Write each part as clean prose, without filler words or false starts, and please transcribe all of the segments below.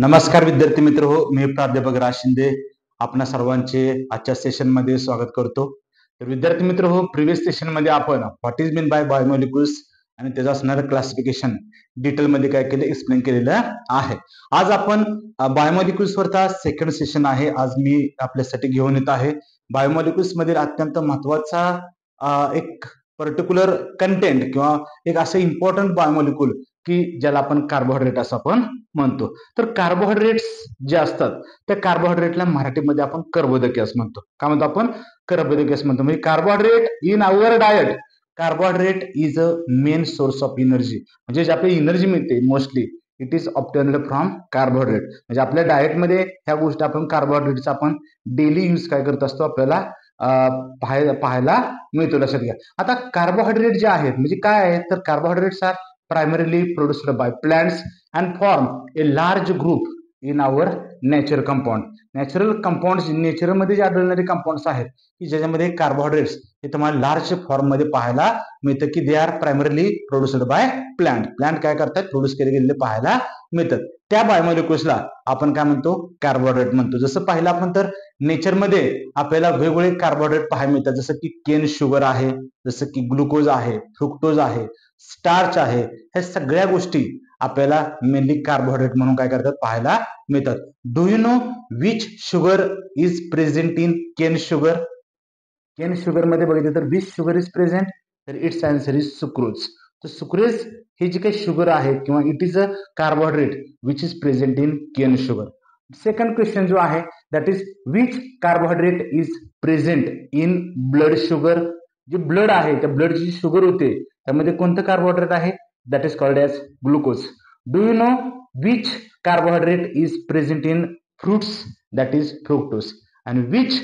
नमस्कार विद्यार्थी मित्र हो, मी प्राध्यापक राज शिंदे आपणा सर्वांचे आजच्या सेशन मध्ये स्वागत करतो. तर विद्यार्थी मित्र हो, प्रिव्हियस सेशन मध्ये आपण what is mean bye biomolecules आणि त्याचं असणारं क्लासिफिकेशन डिटेल मध्ये काय केलं एक्सप्लेन केलेलं आहे. आज आपण बायोमॉलिक्युल्स वरचा सेकंड सेशन आहे. आज मी आपल्यासाठी घेऊन येत आहे बायोमॉलिक्युल्स मधील अत्यंत महत्वाचा एक पर्टिक्युलर कंटेंट किंवा एक असं इम्पॉर्टंट बायोमॉलिक्युल की ज्याला आपण कार्बोहायड्रेट असं आपण म्हणतो. तर कार्बोहायड्रेट्स जे असतात त्या कार्बोहायड्रेटला मराठीमध्ये आपण कर्बोदके असं म्हणतो. काय म्हणतो आपण? कर्बोदके असं म्हणतो. म्हणजे carbohydrate in our diet, carbohydrate is a main source of energy. म्हणजे जे आपली एनर्जी मिळते mostly it is obtained from carbohydrate. म्हणजे आपल्या डाएटमध्ये ह्या गोष्टी आपण कार्बोहायड्रेटचा आपण डेली यूज काय करत असतो आपल्याला पाहायला मिळतो. लक्षात घ्या. आता कार्बोहायड्रेट जे आहेत म्हणजे काय आहेत तर carbohydrates are primarily produced by plants and form a large group in our nature compound. Natural compound नेचरमध्ये जे आढळणारे कंपाऊंड्स आहेत की ज्याच्यामध्ये कार्बोहायड्रेट्स हे तुम्हाला लार्ज फॉर्म मध्ये पाहायला मिळतं की they are primarily produced by plant. Plant काय करतात? प्रोड्यूस केले गेलेले पाहायला मिळतात. त्या बायोमॉलिक्युल्सला आपण काय म्हणतो? कार्बोहायड्रेट म्हणतो. जसं पाहिलं आपण तर नेचरमध्ये आपल्याला वेगवेगळे कार्बोहायड्रेट पाहायला मिळतात. जसं की केन शुगर आहे, जसं की ग्लुकोज आहे, फ्रुक्टोज आहे, स्टार्च आहे. ह्या सगळ्या गोष्टी आपल्याला मेनली कार्बोहायड्रेट म्हणून काय करतात? पाहायला मिळतात. Do you know which sugar is present in cane sugar? Cane sugar मध्ये बघितलं तर विच शुगर इज प्रेझेंट? तर इट्स आन्सर इज सुक्रोज. तर सुक्रोज हे जे काही शुगर आहे किंवा it is a carbohydrate which is present in cane sugar. Second question जो आहे that is which carbohydrate is present in blood sugar? जे ब्लड आहे त्या ब्लडची जी शुगर होते त्यामध्ये कोणतं कार्बोहायड्रेट आहे? That is called as glucose. Do you know which carbohydrate is present in fruits? That is fructose. आणि which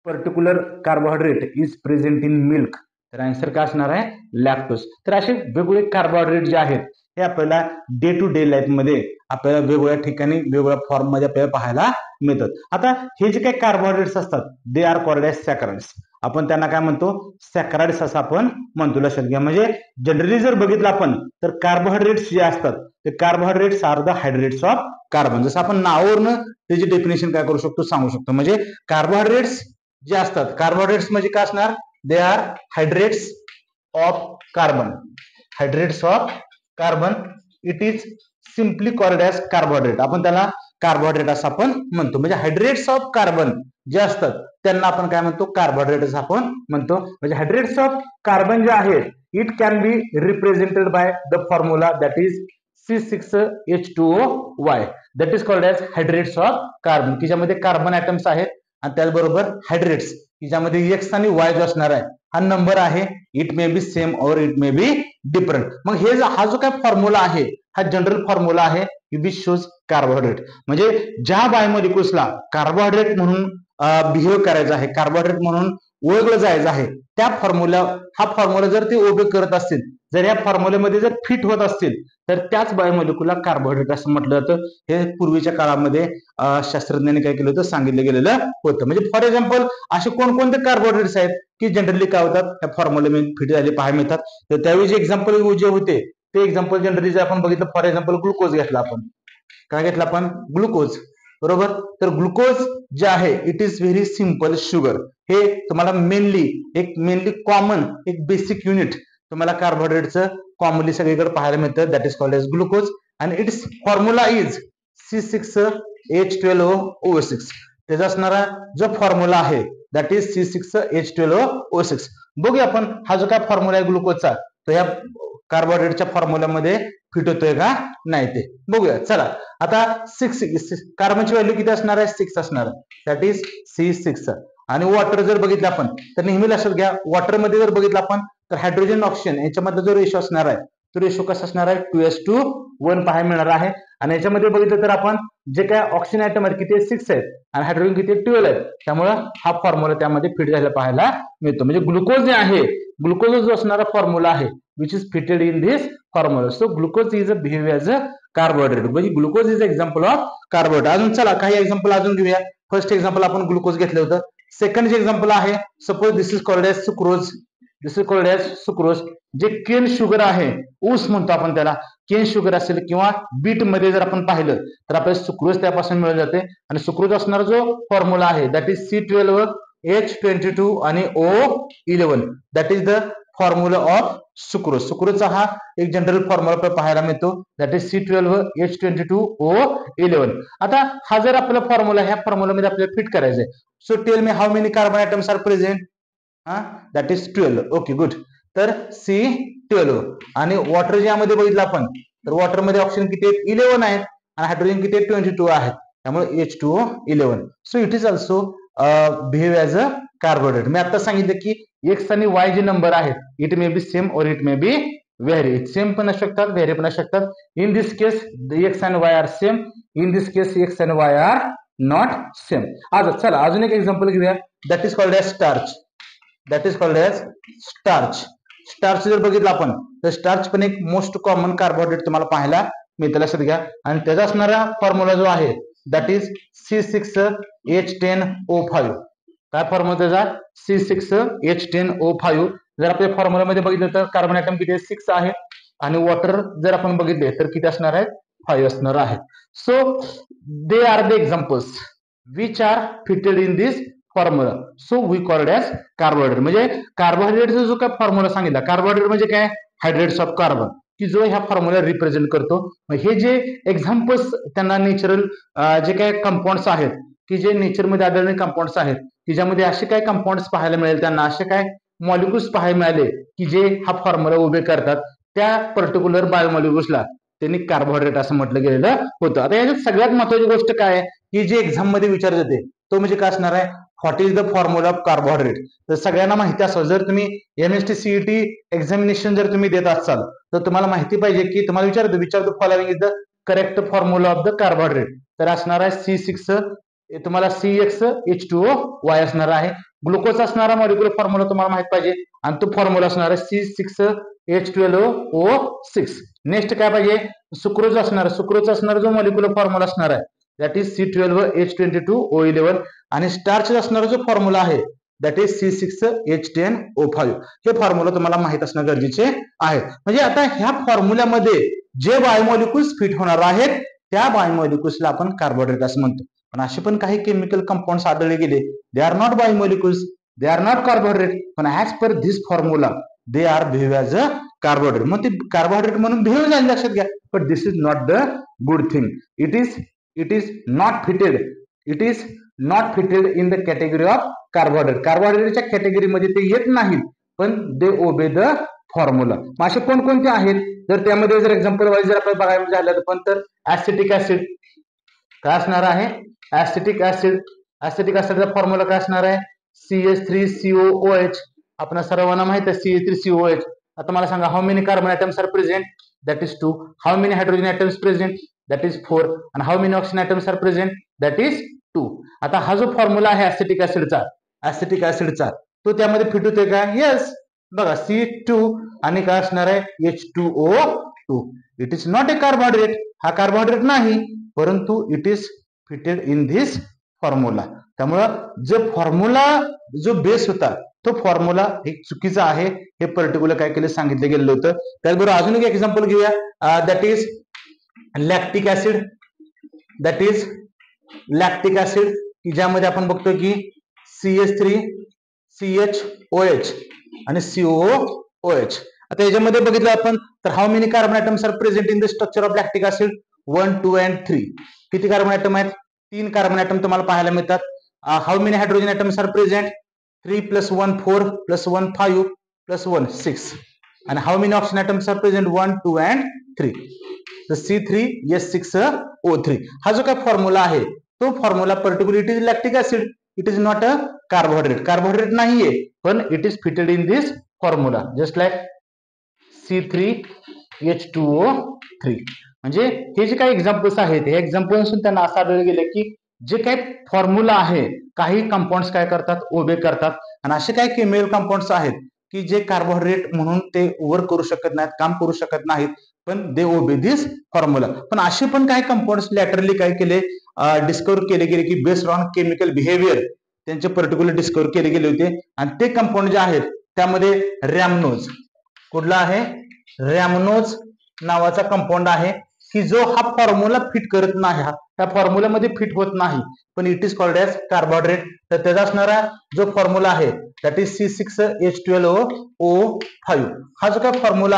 particular carbohydrate is present in milk? तर answer काय असणार आहे? लॅक्टोज. तर असे वेगवेगळे कार्बोहायड्रेट जे आहेत हे आपल्याला डे टू डे लाईफ मध्ये आपल्याला वेगवेगळ्या ठिकाणी वेगवेगळ्या फॉर्म मध्ये आपल्याला पाहायला मिळतात. आता हे जे काही कार्बोहायड्रेट्स असतात दे आर कॉल्ड एज सॅकराइड्स. आपण त्यांना काय म्हणतो? सॅकराइड्स असं आपण म्हणतो. लक्षात घ्या. म्हणजे जनरली जर बघितलं आपण तर कार्बोहायड्रेट्स जे असतात ते carbohydrates are the hydrates of carbon. जसं आपण नावावरनं त्याची डेफिनेशन काय करू शकतो सांगू शकतो. म्हणजे कार्बोहायड्रेट्स जे असतात कार्बोहायड्रेट्स म्हणजे काय असणार? They are hydrates of carbon. Hydrates of carbon. It is simply called as carbohydrate. आपण त्याला कार्बोहायड्रेट असं आपण म्हणतो. म्हणजे हायड्रेट्स ऑफ कार्बन जे असतात त्यांना आपण काय म्हणतो? कार्बोहायड्रेट असं आपण म्हणतो. म्हणजे हायड्रेट्स ऑफ कार्बन जे आहेत it can be represented by the formula that is C6H2OY. That is called as hydrates of carbon. की ज्यामध्ये कार्बन ऍटम्स आहेत आणि त्याचबरोबर हायड्रेट्स की ज्यामध्ये एक्स आणि वाय जो असणार आहे हा नंबर आहे. It may be same or it may be different. मग हे हा जो काय फॉर्म्युला आहे हा जनरल फॉर्म्युला आहे विच शोज कार्बोहायड्रेट. म्हणजे ज्या बायोमॉलिक्युल्सला कार्बोहायड्रेट म्हणून बिहेव करायचं आहे, कार्बोहायड्रेट म्हणून ओळखलं जायचं आहे त्या हा फॉर्म्युला जर ते ओबे करत असतील, जर या फॉर्म्युल्यामध्ये जर फिट होत असतील तर त्याच बायोमॉलिक्युलला कार्बोहायड्रेट असं म्हटलं जातं. हे पूर्वीच्या काळामध्ये शास्त्रज्ञांनी काय केलं होतं? सांगितलं गेलेलं होतं. म्हणजे फॉर एक्झाम्पल असे कोणकोणते कार्बोहायड्रेट्स आहेत की जनरली काय होतात? या फॉर्म्युल्यामध्ये फिट झाले पाहायला मिळतात. तर त्यावेळी जे एक्झाम्पल जे होते ते एक्झाम्पल जनरली जर आपण बघितलं फॉर एक्झाम्पल ग्लुकोज घेतला आपण. काय घेतला आपण? ग्लुकोज. बरोबर. तर ग्लुकोज जे आहे it is very simple sugar. हे तुम्हाला मेनली कॉमन एक बेसिक युनिट तुम्हाला कार्बोहायड्रेटचं कॉमनली सगळीकडे पाहायला मिळतं. That is called as glucose आणि इट्स फॉर्म्युला इज C6H12O6. त्याचा असणारा जो फॉर्म्युला आहे दॅट इज C6H12O6. बघूया आपण हा जो काय फॉर्म्युला आहे ग्लुकोजचा तो ह्या कार्बोहायड्रेटच्या फॉर्म्युल्यामध्ये फिट होतोय का नाही ते बघूया. चला आता 6 कार्बनची व्हॅल्यू किती असणार आहे? 6 असणार आहे. That is C6. आणि वॉटर जर बघितलं आपण तर नेहमी लक्षात घ्या वॉटर मध्ये जर बघितलं आपण तर हायड्रोजन ऑक्सिजन याच्यामधला जो रेशो असणार आहे तो रेशो कसा असणार आहे? 2:1 पाहायला मिळणार आहे. आणि याच्यामध्ये बघितलं तर आपण जे काय ऑक्सिजन आयटम आहेत किती 6 आहेत आणि हायड्रोजन किती 12 आहेत. त्यामुळे हा फॉर्म्युला त्यामध्ये फिट झालेला पाहायला मिळतो. म्हणजे ग्लुकोज जे आहे ग्लुकोज जो असणारा फॉर्म्युला आहे which is fitted in this formula. So glucose is a behave as a carbohydrate. म्हणजे glucose is example of carbohydrate. अजून चला काही एक्झाम्पल अजून घेऊया. फर्स्ट एक्झाम्पल आपण ग्लुकोज घेतलं होतं. सेकंड जे एक्झाम्पल आहे suppose this is called as sucrose. This is called as sucrose. जे केन शुगर आहे, ऊस म्हणतो आपण त्याला, केन शुगर असेल किंवा बीट मध्ये जर आपण पाहिलं तर आपल्याला सुक्रोज त्यापासून मिळून जाते. आणि सुक्रोज असणारा जो फॉर्म्युला आहे दॅट इज C12H22 आणि O11. That is the formula of sucrose. सुक्रोजचा हा एक जनरल फॉर्म्युला पाहायला मिळतो दॅट इज C12H22O11. आता हा जर आपला फॉर्म्युला ह्या फॉर्म्युलामध्ये आपल्याला फिट करायचा आहे. So tell me how many carbon atoms are present. That is 12. Okay good. तर C12 आणि वॉटर ज्यामध्ये बघितलं आपण तर वॉटर मध्ये ऑक्सिजन किती आहेत 11 आहेत आणि हायड्रोजन किती आहेत 22 आहेत. त्यामुळे H2O11. So it is also behave as a carbohydrate. मी आता सांगितलं की एक्स आणि वाय जे नंबर आहेत it may be same or it may be vary. Same पण असू शकतात, व्हेरी पण असू शकतात. In this case X and Y are same. In this case X and Y are not same. आज चला अजून एक एक्झाम्पल घेऊया. That is called as starch. That is called as starch. Starch जर बघितलं आपण तर स्टार्च पण एक मोस्ट कॉमन कार्बोहायड्रेट तुम्हाला पाहायला मिळतं, लक्षात घ्या. आणि त्याचा असणारा फॉर्म्युला जो आहे दॅट इज C6H10O5. काय फॉर्म्युला त्याचा C6H10O5. जर आपल्या फॉर्म्युलामध्ये बघितलं तर कार्बन ॲटम किती 6 आहे आणि वॉटर जर आपण बघितले तर किती असणार आहेत 5 असणार आहे. So they are the examples which are fitted in this formula. So we called as carbohydrate. म्हणजे कार्बोहायड्रेटचा जो काय फॉर्म्युला सांगितला, कार्बोहायड्रेट म्हणजे काय हायड्रेट्स ऑफ कार्बन, की जो ह्या फॉर्म्युला रिप्रेझेंट करतो. हे जे एक्झाम्पल्स त्यांना नॅचरल जे काही कंपाऊंड्स आहेत की जे नेचरमध्ये आढळणारे कंपाऊंड्स आहेत की ज्यामध्ये असे काय कंपाऊंड्स पाहायला मिळेल, त्यांना असे काय मॉलिक्युल्स पाहायला मिळाले की जे हा फॉर्म्युला उभे करतात, त्या पर्टिक्युलर बायोमॉलिक्युल्सला त्यांनी कार्बोहायड्रेट असं म्हटलं गेलेलं होतं. आता याच्यात सगळ्यात महत्वाची गोष्ट काय आहे की जे एक्झाम मध्ये विचारत होते तो म्हणजे काय असणार आहे, what is the formula of carbohydrate. तर सगळ्यांना माहिती असावं. जर तुम्ही MST CET एक्झामिनेशन जर तुम्ही देत असाल तर तुम्हाला माहिती पाहिजे की तुम्हाला विचारतो following is the correct formula of the carbohydrate. तर असणार आहे C6 तुम्हाला CXH2OY असणार आहे. ग्लुकोज असणारा मॉलिक्युलर फॉर्म्युला तुम्हाला माहित पाहिजे आणि तो फॉर्म्युला असणार आहे C6H12O6. नेक्स्ट काय पाहिजे, सुक्रोज असणार. सुक्रोज असणारा जो मॉलिक्युलर फॉर्म्युला असणार आहे दॅट इज C12H22O11. आणि स्टार्च असणारा जो फॉर्म्युला आहे दॅट इज C6H10O5. हे फॉर्म्युला तुम्हाला माहित असणं गरजेचे आहे. म्हणजे आता ह्या फॉर्म्युल्यामध्ये जे बायोमॉलिक्युल्स फिट होणार आहेत त्या बायोमॉलिक्युल्सला आपण कार्बोहायड्रेट असं म्हणतो. पण असे पण काही केमिकल कंपाऊंड्स आढळले गेले, they are not biomolecules, they are not carbohydrate, पण as per this formula they are behave as a carbohydrate. मग ते कार्बोहायड्रेट म्हणून बिहेव झाले, लक्षात घ्या. But this is not the good thing. It is not fitted. It is not fitted in the category of carbohydrate. कार्बोहायड्रेटच्या कॅटेगरीमध्ये ते येत नाहीत, पण दे ओबे द फॉर्म्युला. मग असे कोणकोणते आहेत, जर त्यामध्ये जर एक्झाम्पल वाईज जर आपल्याला बघायला झालं पण तर ऍसिटिक ऍसिड काय असणार आहे, ऍसिटिक ऍसिड. ऍसिटिक ऍसिडचा फॉर्म्युला काय असणार आहे CH3COOH. आपण सर्वांना माहित आहे CH3COOH. आता मला सांगा how many carbon atoms are present that is 2. How many hydrogen atoms present that is 4. आणि how many oxygen atoms are present that is 2. आता हा जो फॉर्म्युला आहे ऍसिटिक ऍसिडचा तो त्यामध्ये फिट होतोय का, येस. बघा C2 आणि काय असणार आहे H2O2. It is not a carbohydrate. हा कार्बोहायड्रेट नाही, परंतु it is fitted in this formula. त्यामुळं जो बेस होता तो फॉर्म्युला एक चुकीचा आहे, हे पर्टिक्युलर काय केलं सांगितलं गेलेलं होतं. त्याचबरोबर अजून एक एक्झाम्पल घेऊया. That is lactic acid. That is lactic acid की ज्यामध्ये आपण बघतो की CH3 CHOH आणि COOH. आता याच्यामध्ये बघितलं आपण तर how many carbon atoms are present in the structure of lactic acid 1, 2 and 3. किती कार्बन ॲटम आहेत, 3 कार्बन ॲटम तुम्हाला पाहायला मिळतात. How many hydrogen atoms are present 3 + 1 4 + 1 5 + 1 6. आणि how many oxygen atoms are present 1, 2 and 3. तर C3H6O3. हा जो काय फॉर्म्युला आहे तो formula particular it is lactic acid. It is not a carbohydrate. Carbohydrate नाहीये, पण it is fitted in this formula just like C3H2O3. म्हणजे हे जे काही एक्झाम्पल्स आहेत हे एक्झाम्पल्स त्यांना असं आढळलं गेलं की जे काही फॉर्म्युला आहे काही कंपाऊंड्स काय करतात ओबे करतात, आणि असे काही केमिकल कंपाऊंड्स आहेत की जे कार्बोहायड्रेट म्हणून ते वर्क करू शकत नाहीत, काम करू शकत नाहीत, पण दे ओबे दिस फॉर्म्युला. पण असे पण काही कंपाऊंड्स लॅटरली काय केले डिस्कवर केले गेले की बेस्ड ऑन केमिकल बिहेवियर त्यांचे पर्टिक्युलर डिस्कवर केले गेले होते. आणि ते कंपाऊंड जे आहेत त्यामध्ये रॅमनोज, कुठला आहे, रॅमनोज नावाचा कंपाऊंड आहे की जो हा फॉर्म्युला फिट करत नाही, त्या फॉर्म्युलामध्ये फिट होत नाही, पण it is called as carbohydrate. तर त्याचा असणारा जो फॉर्म्युला आहे दॅट इज C6H12O5. हा जो काय फॉर्म्युला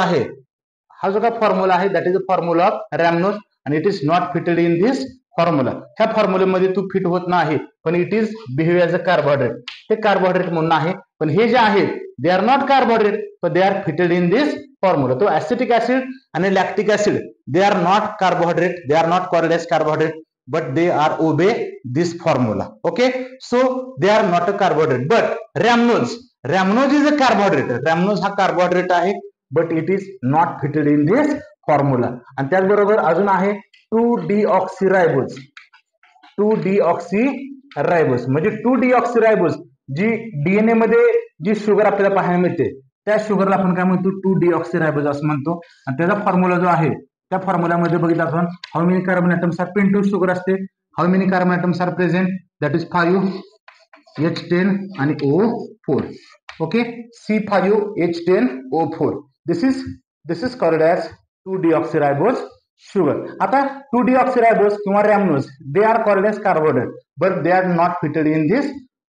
आहे, that is a formula of rhamnose आणि it is not fitted in this formula. ह्या फॉर्म्युलेमध्ये तू फिट होत नाही, पण it is behave as a carbohydrate. ते कार्बोहायड्रेट म्हणून आहे, पण हे जे आहेत दे आर नॉट कार्बोहायड्रेट, पण they are fitted in this formula. तो ऍसिटिक ऍसिड आणि lactic acid they are not carbohydrate, they are not called as carbohydrate, but they are obey this formula. Okay, so they are not a carbohydrate, but rhamnose is a carbohydrate. Rhamnose हा carbohydrate आहे, but it is not fitted in this formula. आणि त्याचबरोबर अजून आहे 2-deoxyribose. 2-deoxyribose म्हणजे 2-deoxyribose जी DNA मध्ये जी sugar आपल्याला पाहायला मिळते त्या शुगरला आपण काय म्हणतो, 2-deoxyribose असं म्हणतो. आणि त्याचा फॉर्म्युला जो आहे त्या फॉर्म्युल्यामध्ये बघितलं आपण how many carbon atoms are pentose sugar असते, how many carbon atoms are present, that is 5H10 आणि O4. Okay, C5H10O4. This is called as 2-deoxyribose sugar. आता 2-deoxyribose किंवा rhamnose they are called as carbohydrate, but they are not fitted in this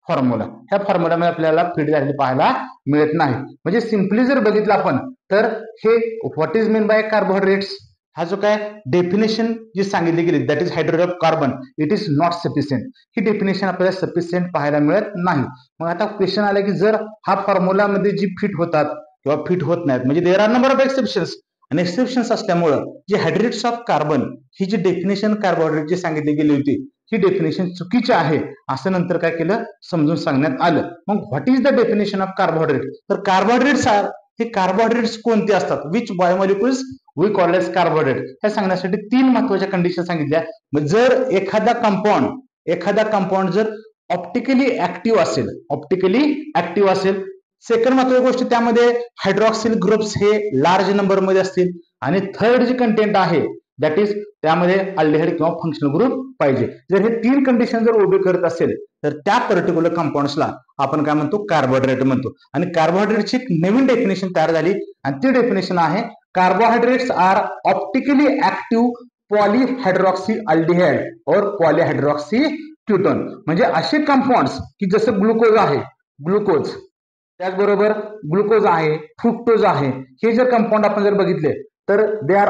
formula. ह्या फॉर्म्युलामध्ये आपल्याला fit झालेले पाहायला मिळत नाही. म्हणजे सिम्पली जर बघितलं आपण तर हे what is mean bye carbohydrates, हा जो काय डेफिनेशन जी सांगितली गेली that is hydrogen of carbon, it is not sufficient. He definition आपल्याला सफिशियंट पाहायला मिळत नाही. मग आता क्वेश्चन आला की जर हा फॉर्म्युला मध्ये जी फिट होतात किंवा फिट होत नाहीत, म्हणजे there are number of exceptions, आणि एक्सेप्शन्स असल्यामुळं जे हायड्रेट्स ऑफ कार्बन ही जी डेफिनेशन कार्बोहायड्रेटची सांगितली गेली होती ही डेफिनेशन चुकीची आहे असं नंतर काय केलं, समजून सांगण्यात आलं. मग what is the definition of carbohydrate, तर कार्बोहायड्रेट्स आर, हे कार्बोहायड्रेट्स कोणते असतात, which biomolecules we call as carbohydrate. हे सांगण्यासाठी 3 महत्वाच्या कंडिशन सांगितल्या. जर एखादा कंपाऊंड जर ऑप्टिकली ऍक्टिव्ह असेल, सेकंड महत्वाची गोष्ट त्यामध्ये हायड्रॉक्सिल ग्रुप्स हे लार्ज नंबर मध्ये असतील, आणि थर्ड जे कंटेंट आहे दॅट इज त्यामध्ये अल्डिहाइड किंवा फंक्शनल ग्रुप पाहिजे. जर हे 3 कंडिशन जर उभे करत असेल तर त्या पर्टिक्युलर कंपाऊंड्सला आपण काय म्हणतो, कार्बोहायड्रेट म्हणतो. आणि कार्बोहायड्रेटची एक नवीन डेफिनेशन तयार झाली आणि ती डेफिनेशन आहे carbohydrates are optically active polyhydroxy aldehyde or polyhydroxy ketone. म्हणजे असे कंपाऊंड्स की जसं ग्लुकोज त्याचबरोबर ग्लुकोज आहे, फ्रुक्टोज आहे, हे जर कंपाऊंड आपण जर बघितले तर they are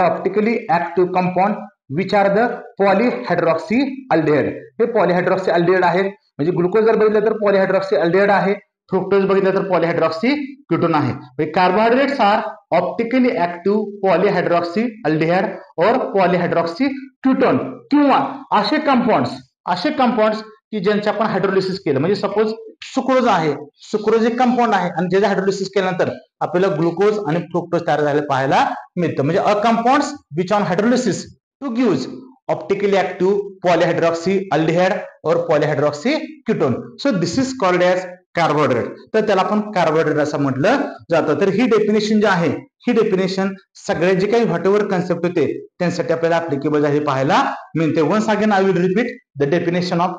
optically active compound which are the polyhydroxy aldehyde. हे पॉलीहायड्रॉक्सी अल्डिहाइड आहेत. म्हणजे ग्लुकोज जर बघितलं तर पॉलीहायड्रॉक्सी अल्डिहाइड आहे, फ्रुक्टोज बघितलं तर पॉलीहायड्रॉक्सी कीटोन आहे. Carbohydrates are optically active polyhydroxy aldehyde or polyhydroxy ketone. किंवा असे कंपाऊंड्स की ज्यांचे आपण हायड्रोलिसिस केलं, म्हणजे सपोज सुक्रोज एक कंपाऊंड आहे आणि ज्याचे हायड्रोलिसिस केल्यानंतर आपल्याला ग्लुकोज आणि फ्रुक्टोज तयार झालेलं पाहायला मिळतं. म्हणजे a compounds which on hydrolysis to gives optically active polyhydroxy aldehyde or polyhydroxy ketone. So this is called as carbohydrate. तर त्याला आपण कार्बोहायड्रेट असं म्हटलं जातं. तर ही डेफिनेशन जी आहे ही डेफिनेशन सगळे जे काही व्हॉटएव्हर कन्सेप्ट होते त्यांसाठी आपल्याला ऍप्लिकेबल झाले पाहायला मिळते. Once again I will repeat the definition of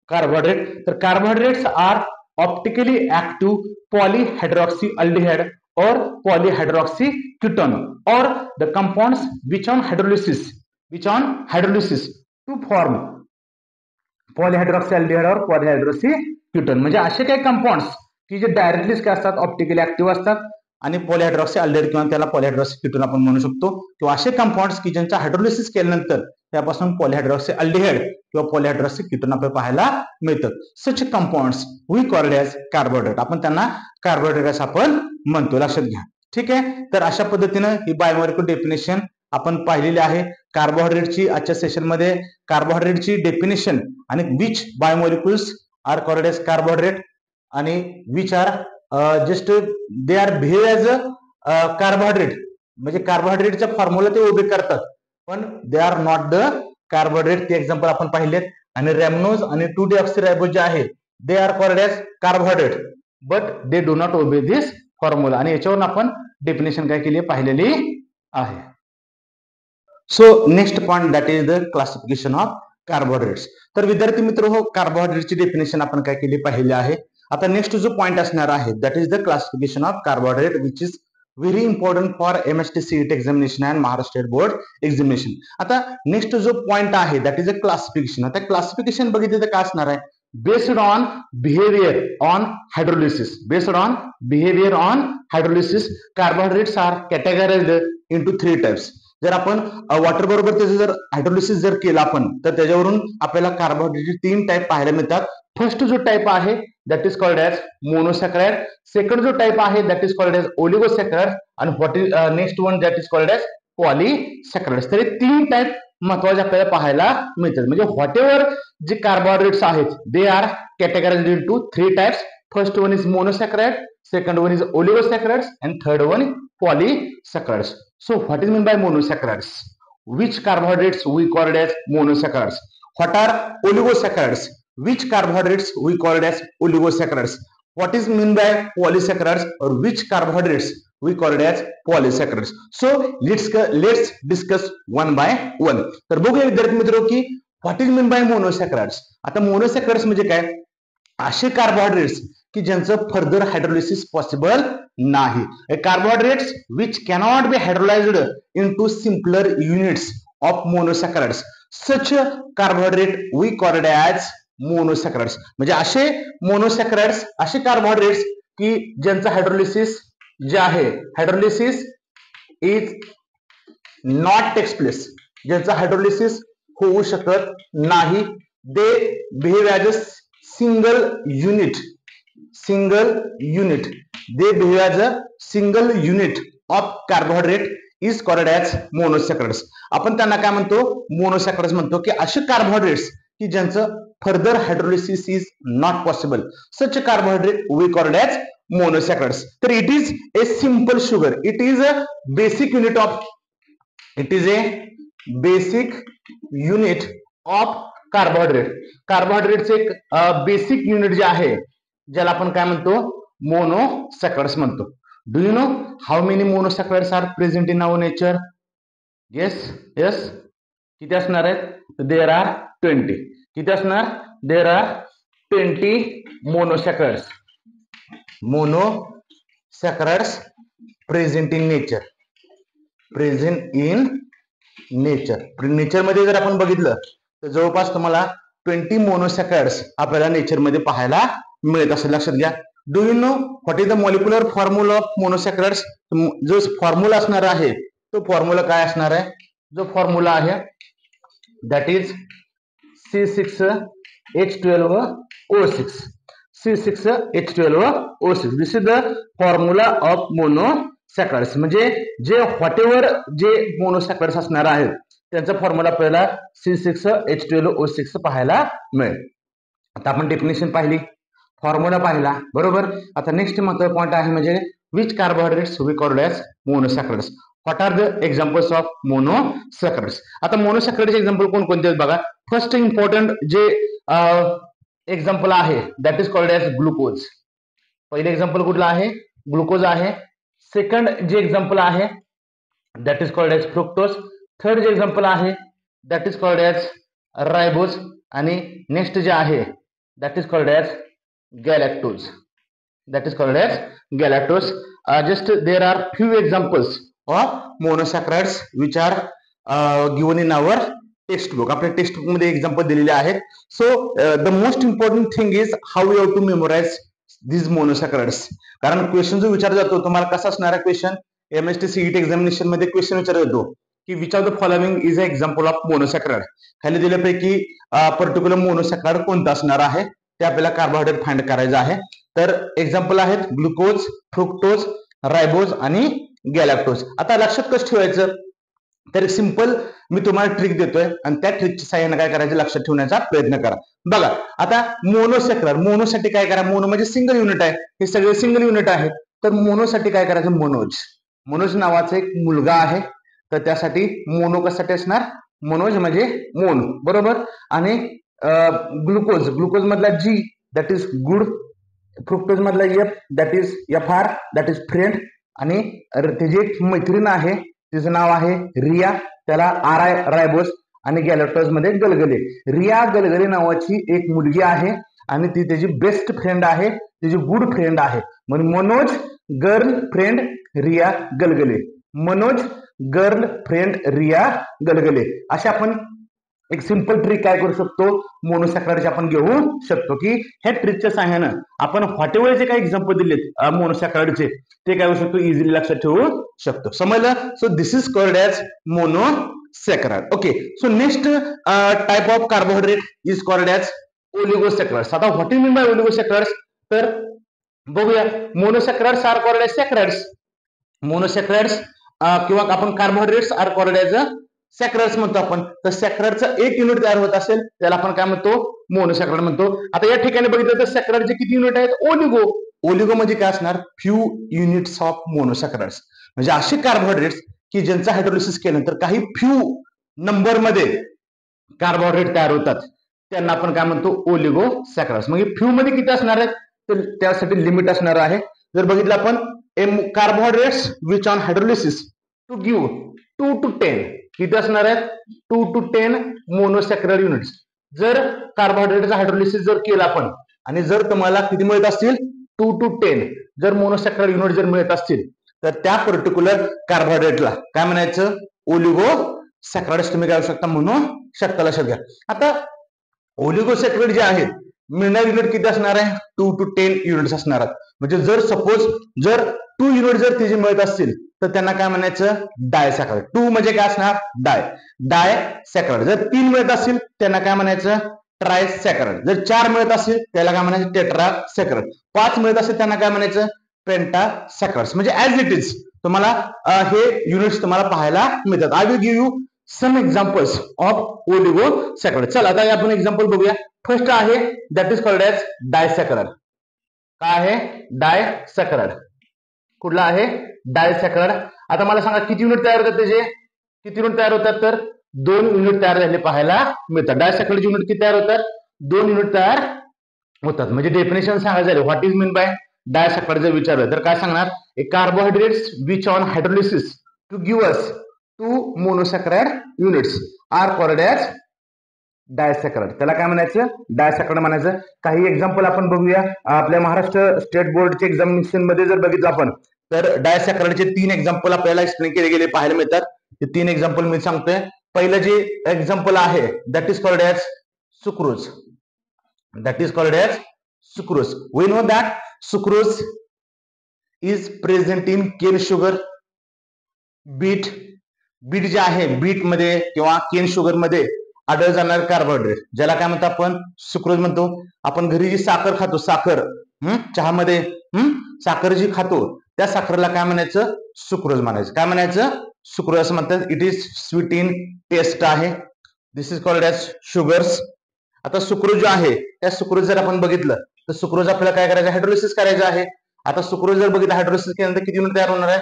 carbohydrate. तर carbohydrates are optically active polyhydroxy aldehyde or polyhydroxy ketone or the compounds which on hydrolysis to form polyhydroxy aldehyde or polyhydroxy ketone. म्हणजे असे काही compounds की जे directly काय असतात, optically active असतात आणि पॉलीहायड्रॉक्सी अल्डिहाइड किंवा त्याला पॉलीहायड्रॉक्सी कीटोन आपण म्हणू शकतो. किंवा असे कंपाऊंड्स की ज्यांचा हायड्रोलिसिस केल्यानंतर त्यापासून पॉलीहायड्रॉक्सी अल्डिहाइड किंवा पॉलीहायड्रॉक्सी कीटोन आपल्याला पाहायला मिळतात. Such compounds we called as carbohydrate. आपण त्यांना कार्बोहायड्रेट असं आपण म्हणतो, लक्षात घ्या. ठीक आहे. तर अशा पद्धतीनं ही बायोमॉलिक्युलर डेफिनेशन आपण पाहिलेली आहे. कार्बोहायड्रेटची आजच्या सेशन मध्ये कार्बोहायड्रेटची डेफिनेशन आणि which biomolecules are called as carbohydrate आणि which are just they are behave as a carbohydrate. म्हणजे कार्बोहायड्रेटच्या फॉर्म्युला ते उभे करतात पण they are not the carbohydrate. ते एक्झाम्पल आपण पाहिलेत. आणि रॅमनोज आणि 2-deoxyribose जे आहे they are called as carbohydrate but they do not obey this formula. आणि याच्यावरून आपण डेफिनेशन काय केली पाहिलेली आहे. So next point that is the classification of carbohydrates. तर विद्यार्थी मित्र हो, कार्बोहायड्रेटची डेफिनेशन आपण काय केली पाहिली आहे. आता नेक्स्ट जो पॉइंट असणार आहे that is the classification of carbohydrate which is very important for MST CET examination and Maharashtra state board examination. आता नेक्स्ट जो पॉइंट आहे दॅट इज अ क्लासिफिकेशन. आता क्लासिफिकेशन बघितलं तर काय असणार आहे, based on behaviour on hydrolysis. Based on behaviour on hydrolysis carbohydrates are categorised into 3 types. जर आपण वॉटर बरोबर त्याचं जर हायड्रोलिसिस जर केलं आपण तर त्याच्यावरून आपल्याला कार्बोहायड्रेटचे 3 टाइप पाहायला मिळतात. फर्स्ट जो टाइप आहे that is called as monosaccharide. Second जो टाइप आहे that is called as oligosaccharide आणि what is next one that is called as polysaccharides. तर हे 3 टाइप महत्वाचे आपल्याला पाहायला मिळतात. म्हणजे व्हॉट एव्हर जे कार्बोहायड्रेट्स आहेत they are categorised into 3 types. First one is monosaccharide, second one is oligosaccharides and third one polysaccharides. So what is meant by monosaccharides? Which carbohydrates we called as monosaccharides? What are oligosaccharides? Which carbohydrates we called as oligosaccharides? What is meant by polysaccharides or which carbohydrates we called as polysaccharides? So let's discuss one by one. तर बघूया विद्यार्थी मित्रो की what is meant by monosaccharides. आता monosaccharides म्हणजे काय, असे carbohydrates की ज्यांचं फर्दर हायड्रोलिसिस पॉसिबल नाही. Carbohydrates which cannot be hydrolysed into simpler units of monosaccharides. Such carbohydrate we called as monosaccharides. म्हणजे असे मोनोसॅकराइड्स, असे कार्बोहायड्रेट्स की ज्यांचं हायड्रोलिसिस जे आहे, hydrolysis is not takes place, ज्यांचं हायड्रोलिसिस होऊ शकत नाही. They behave as a single unit. They behave as a single unit of carbohydrate is called as monosaccharides. आपण त्यांना काय म्हणतो, मोनोसॅकराइड्स म्हणतो. की असे कार्बोहायड्रेट्स की ज्यांचं further hydrolysis is not possible, such carbohydrate we called as monosaccharides. तर it is a simple sugar. It is a basic unit of carbohydrate. कार्बोहायड्रेटचे एक बेसिक युनिट जे आहे ज्याला आपण काय म्हणतो, मोनोसॅकराइड्स म्हणतो. Do you know how many monosaccharides are present in our nature? Yes. किती असणार आहेत? There are 20. किती असणार? There are 20 monosaccharides. Monosaccharides present in nature. Nature मध्ये जर आपण बघितलं तर जवळपास तुम्हाला 20 मोनोसॅकराइड्स आपल्याला नेचर मध्ये पाहायला मिळत असेल. लक्षात घ्या. Do you know what is the molecular formula of monosaccharides? जो फॉर्म्युला असणार आहे तो फॉर्म्युला काय असणार आहे? जो फॉर्म्युला आहे that is C6H12O6. C6H12O6. This is the formula of monosaccharides. म्हणजे जे व्हॉट एव्हर जे मोनोसॅकराइड्स असणार आहेत त्यांचा फॉर्म्युला आपल्याला C6H12O6 पाहायला मिळेल. आता आपण डेफिनेशन पाहिली, फॉर्म्युला पाहिला, बरोबर. आता नेक्स्ट महत्त्वाचा पॉइंट आहे म्हणजे which carbohydrates we called as monosaccharides. What are the examples of monosaccharides? आता मोनोसॅकराइडचे एक्झाम्पल कोणकोणते आहेत बघा. फर्स्ट इम्पॉर्टंट जे एक्झाम्पल आहे that is called as glucose. पहिले एक्झाम्पल कुठलं आहे? ग्लुकोज आहे. सेकंड जे एक्झाम्पल आहे that is called as fructose. Third जे एक्झाम्पल आहे that is called as ribose. आणि नेक्स्ट जे आहे that is called as galactose. Just there are few examples of monosaccharides which are given in our textbook. आपल्या textbook मध्ये example दिलेले आहेत. So the most important thing is how you have to memorise these monosaccharides. कारण question जो विचारला जातो तुम्हाला कसा असणार आहे क्वेश्चन, MST CET एक्झामिनेशन मध्ये क्वेश्चन विचारला जातो की which of the following is a example of monosaccharide. खाली दिल्यापैकी पर्टिक्युलर मोनोसॅकराइड कोणता असणार आहे ते आपल्याला कार्बोहायड्रेट फाइंड करायचं आहे. तर एक्झाम्पल आहेत ग्लुकोज, फ्रुक्टोज, रायबोज आणि गॅलॅक्टोज. आता लक्षात कसं ठेवायचं, तर सिंपल मी तुम्हाला ट्रिक देतोय आणि त्या ट्रिकच्या साहाय्याने काय करायचं लक्षात ठेवण्याचा प्रयत्न करा. बघा आता मोनोसॅकराइड, मोनोसाठी काय करा, मोनो म्हणजे सिंगल युनिट आहे, हे सगळे सिंगल युनिट आहेत. तर मोनोसाठी काय करायचं, मनोज नावाचा एक मुलगा आहे. तर त्यासाठी मोनो कशासाठी असणार, मनोज म्हणजे मोन, बरोबर. आणि ग्लुकोज मधला G that is good, fructose मधला F that is FR that is friend. आणि त्याची एक मैत्रीण आहे तिचं नाव आहे रिया, त्याला RI रायबोस. आणि गॅलॅक्टोज मध्ये गलगले, रिया गलगले नावाची एक मुलगी आहे आणि ती त्याची बेस्ट फ्रेंड आहे, त्याची गुड फ्रेंड आहे. म्हणून Manoj girl friend Riya Galgale. Manoj girl friend Riya Galgale. अशा आपण एक सिंपल ट्रिक काय करू शकतो, मोनोसॅक्रॉइडचे आपण घेऊ शकतो की ह्या ट्रिकच्या सहाय्यानं आपण व्हॉटेवर जे काही एक्झाम्पल दिलेत मोनोसॅक्रॉइडचे ते काय होऊ शकतो, इझिली लक्षात ठेवू शकतो. समजलं? So this is called as monosaccharide. Okay, so next type of carbohydrate is called as oligosaccharides. आता what you mean by oligosaccharides, तर बघूया. Monosaccharides are called as saccharides. Monosaccharides किंवा आपण carbohydrates are called as saccharides म्हणतो आपण. तर सॅक्रॉइडचं एक unit तयार होत असेल त्याला आपण काय म्हणतो, मोनोसॅक्रॉइड म्हणतो. आता या ठिकाणी बघितलं तर सॅक्रॉइडचे किती युनिट आहेत, ओलिगो. ओलिगो म्हणजे काय असणार, फ्यू युनिट्स ऑफ मोनोसॅक्रॉइड्स. म्हणजे असे कार्बोहायड्रेट्स की ज्यांचं हायड्रोलिसिस केल्यानंतर काही फ्यू नंबर मध्ये कार्बोहायड्रेट तयार होतात त्यांना आपण काय म्हणतो, ओलिगोसॅक्रॉइड्स. म्हणजे फ्यू मध्ये किती असणार आहेत तर त्यासाठी लिमिट असणार आहे. जर बघितलं आपण carbohydrates which on hydrolysis to give 2 to 10 किती असणार आहेत, 2 to 10 मोनोसॅक्रॉइड युनिट्स. जर कार्बोहायड्रेटचा हायड्रोलिसिस जर केला आपण आणि जर तुम्हाला किती मिळत असतील, 2 to 10 जर मोनोसॅक्रॉइड युनिट जर मिळत असतील तर त्या पर्टिक्युलर कार्बोहायड्रेटला काय म्हणायचं, ओलिगोसॅक्रॉइड्स तुम्ही काय शकता, म्हणू शकता. लक्षात घ्या. आता ओलिगोसॅक्रॉइड जे आहेत मिळणार युनिट किती असणार आहे, 2 to 10 युनिट्स असणार आहेत. म्हणजे जर सपोज जर 2 युनिट जर तिचे मिळत असतील तर त्यांना काय म्हणायचं, डायसॅक्रॉइड. 2 म्हणजे काय असणार, डायसॅक्रॉइड. जर 3 मिळत असतील त्यांना काय म्हणायचं, ट्रायसॅक्रॉइड. जर 4 मिळत असतील त्याला काय म्हणायचं, टेट्रासॅक्रॉइड. 5 मिळत असेल त्यांना काय म्हणायचं, पेंटासॅक्रॉइड्स. म्हणजे ऍज इट इज तुम्हाला हे युनिट्स तुम्हाला पाहायला मिळतात. I will give you some examples of oligosaccharide. चला आता आपण एक्झाम्पल बघूया. फर्स्ट आहे that is called as disaccharide. काय आहे, डायसॅक्रॉइड. कुठला आहे, डायसॅक्रॉइड. आता मला सांगा किती युनिट तयार होतात त्याचे, किती युनिट तयार होतात, तर 2 युनिट तयार झाले पाहायला मिळतात. डायसॅक्रॉइड युनिट किती तयार होतात, 2 युनिट तयार होतात. म्हणजे डेफिनेशन सांगायचं झालं what is mean by disaccharide जर विचारलं तर काय सांगणार, a carbohydrates which on hydrolysis to give us 2 monosaccharide units are called as disaccharide. त्याला काय म्हणायचं, डायसॅक्रॉइड म्हणायचं. काही एक्झाम्पल आपण बघूया. आपल्या महाराष्ट्र स्टेट बोर्डच्या एक्झामिनेशन मध्ये जर बघितलं आपण तर डायसॅक्रॉइडचे 3 एक्झाम्पल आपल्याला एक्सप्लेन केले गेले पाहायला मिळतात. ते 3 एक्झाम्पल मी सांगतोय. पहिलं जे एक्झाम्पल आहे that is called as sucrose. That is called as sucrose. We know that sucrose is present in cane sugar, beet. Beet जे आहे बीट मध्ये किंवा केन शुगर मध्ये आढळ जाणार कार्बोहायड्रेट ज्याला काय म्हणतो आपण, सुक्रोज म्हणतो. आपण घरी जी साखर खातो, साखर चहामध्ये साखर जी खातो त्या साखरेला काय म्हणायचं, सुक्रोज म्हणायचं. काय म्हणायचं, सुक्रोज असं म्हणतात. It is sweet in taste आहे. This is called as sugars. आता सुक्रोज जो आहे त्या सुक्रोज जर आपण बघितलं तर सुक्रोज आपल्याला काय करायचं, हायड्रोलिसिस करायचं आहे. आता सुक्रोज जर बघितलं हायड्रोलिसिस केल्यानंतर किती युनिट तयार होणार आहे,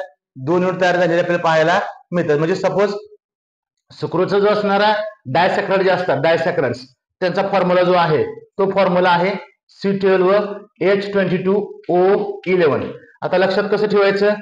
2 युनिट तयार झालेले आपल्याला पाहायला मिळतात. म्हणजे सपोज सुक्रोजचा जो असणारा डायसॅक्रॉइड जे असतात डायसॅक्रॉइड्स त्यांचा फॉर्म्युला जो आहे तो फॉर्म्युला आहे C12H22O11. आता लक्षात कसं ठेवायचं,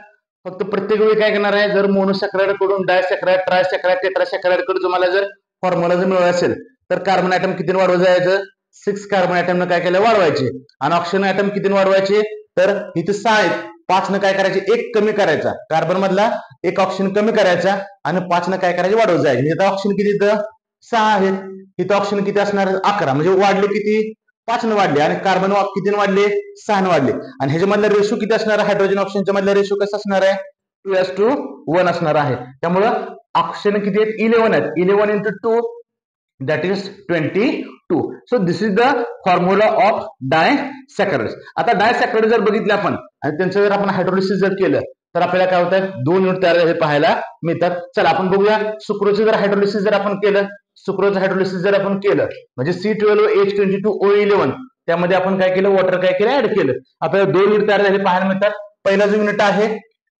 फक्त प्रत्येक वेळी काय करणार आहे, जर मोनोसॅक्रॉइड कडून डायसॅक्रॉइड, ट्रायसॅक्रॉइड, टेट्रासॅक्रॉइड कडे तुम्हाला जर फॉर्म्युला जर मिळवायचा असेल तर कार्बन आयटम किती वाढवत जायचं, 6 कार्बन आयटम न काय केलं, वाढवायचे. आणि ऑक्सिजन आयटम किती वाढवायचे, तर इथे 6 आहेत, 5 न काय करायचे, 1 कमी करायचा. कार्बन मधला 1 ऑक्सिजन कमी करायचा आणि 5 न काय करायचे, वाढवत जायचे. इथं ऑक्सिजन किती, इथं 6 आहेत, इथं ऑक्सिजन किती असणार, 11. म्हणजे वाढले किती, 5 न वाढले. आणि कार्बन किती वाढले, 6 न वाढले. आणि ह्याच्यामधला रेशो किती असणार आहे, हायड्रोजन ऑक्सिजनच्या मधला रेशो कसा असणार आहे, 2:1 असणार आहे. त्यामुळं ऑक्सिजन किती आहेत, 11 आहेत. 11 into 2 that is 22. So this is the formula of disaccharides. आता डायसॅक्रॉइड जर बघितले आपण आणि त्यांचं जर आपण हायड्रोलिसिस जर केलं तर आपल्याला काय होतं, 2 युनिट तयार झालेले पाहायला मिळतात. चला आपण बघूया सुक्रोजचं जर हायड्रोलिसिस जर आपण केलं, सुक्रोज हायड्रोलिसिस जर आपण केलं म्हणजे C12H22O11 त्यामध्ये आपण काय केलं, वॉटर काय केलं, ऍड केलं. आपल्याला 2 युनिट तयार झालेले पाहायला मिळतात. पहिला जो युनिट आहे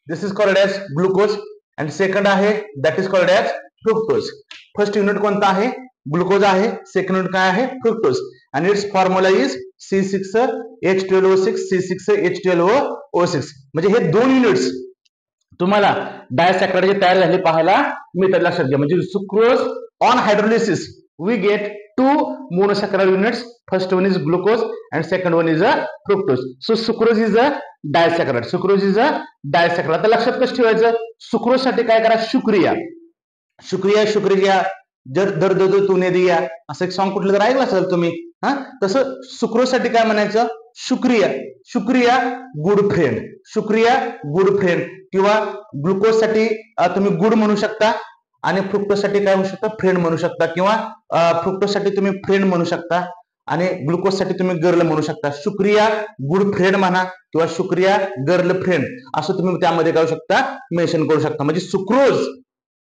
this is called as glucose आणि सेकंड आहे that is called as fructose. First unit कोणता आहे, ग्लुकोज आहे. सेकंड युनिट काय आहे, फ्रुक्टोज. आणि its formula is C6H12O6 C6H12O6. म्हणजे हे 2 युनिट्स तुम्हाला डायसॅक्रॉइडचे तयार झाले पाहायला मिळतात. लक्षात घ्या. म्हणजे sucrose on hydrolysis we get two monosaccharide units. First one is glucose and second one is a fructose. So sucrose is a disaccharide. Sucrose is a disaccharide. आता लक्षात कसं ठेवायचं, सुक्रोज साठी काय करा, शुक्रिया शुक्रिया शुक्रिया जर दर्द दो तूने दिया असं एक सॉन्ग कुठलं तर ऐकलं असेल तुम्ही. तसं सुक्रोज साठी काय म्हणायचं, शुक्रिया शुक्रिया गुड फ्रेंड, शुक्रिया गुड फ्रेंड. किंवा ग्लुकोज साठी तुम्ही गुड म्हणू शकता आणि फ्रुक्टोज साठी काय म्हणू शकता, फ्रेंड म्हणू शकता. किंवा फ्रुक्टोज साठी तुम्ही फ्रेंड म्हणू शकता आणि ग्लुकोज साठी तुम्ही गर्ल म्हणू शकता. शुक्रिया गुड फ्रेंड म्हणा किंवा शुक्रिया गर्ल फ्रेंड असं तुम्ही त्यामध्ये काय शकता, मेन्शन करू शकता. म्हणजे sucrose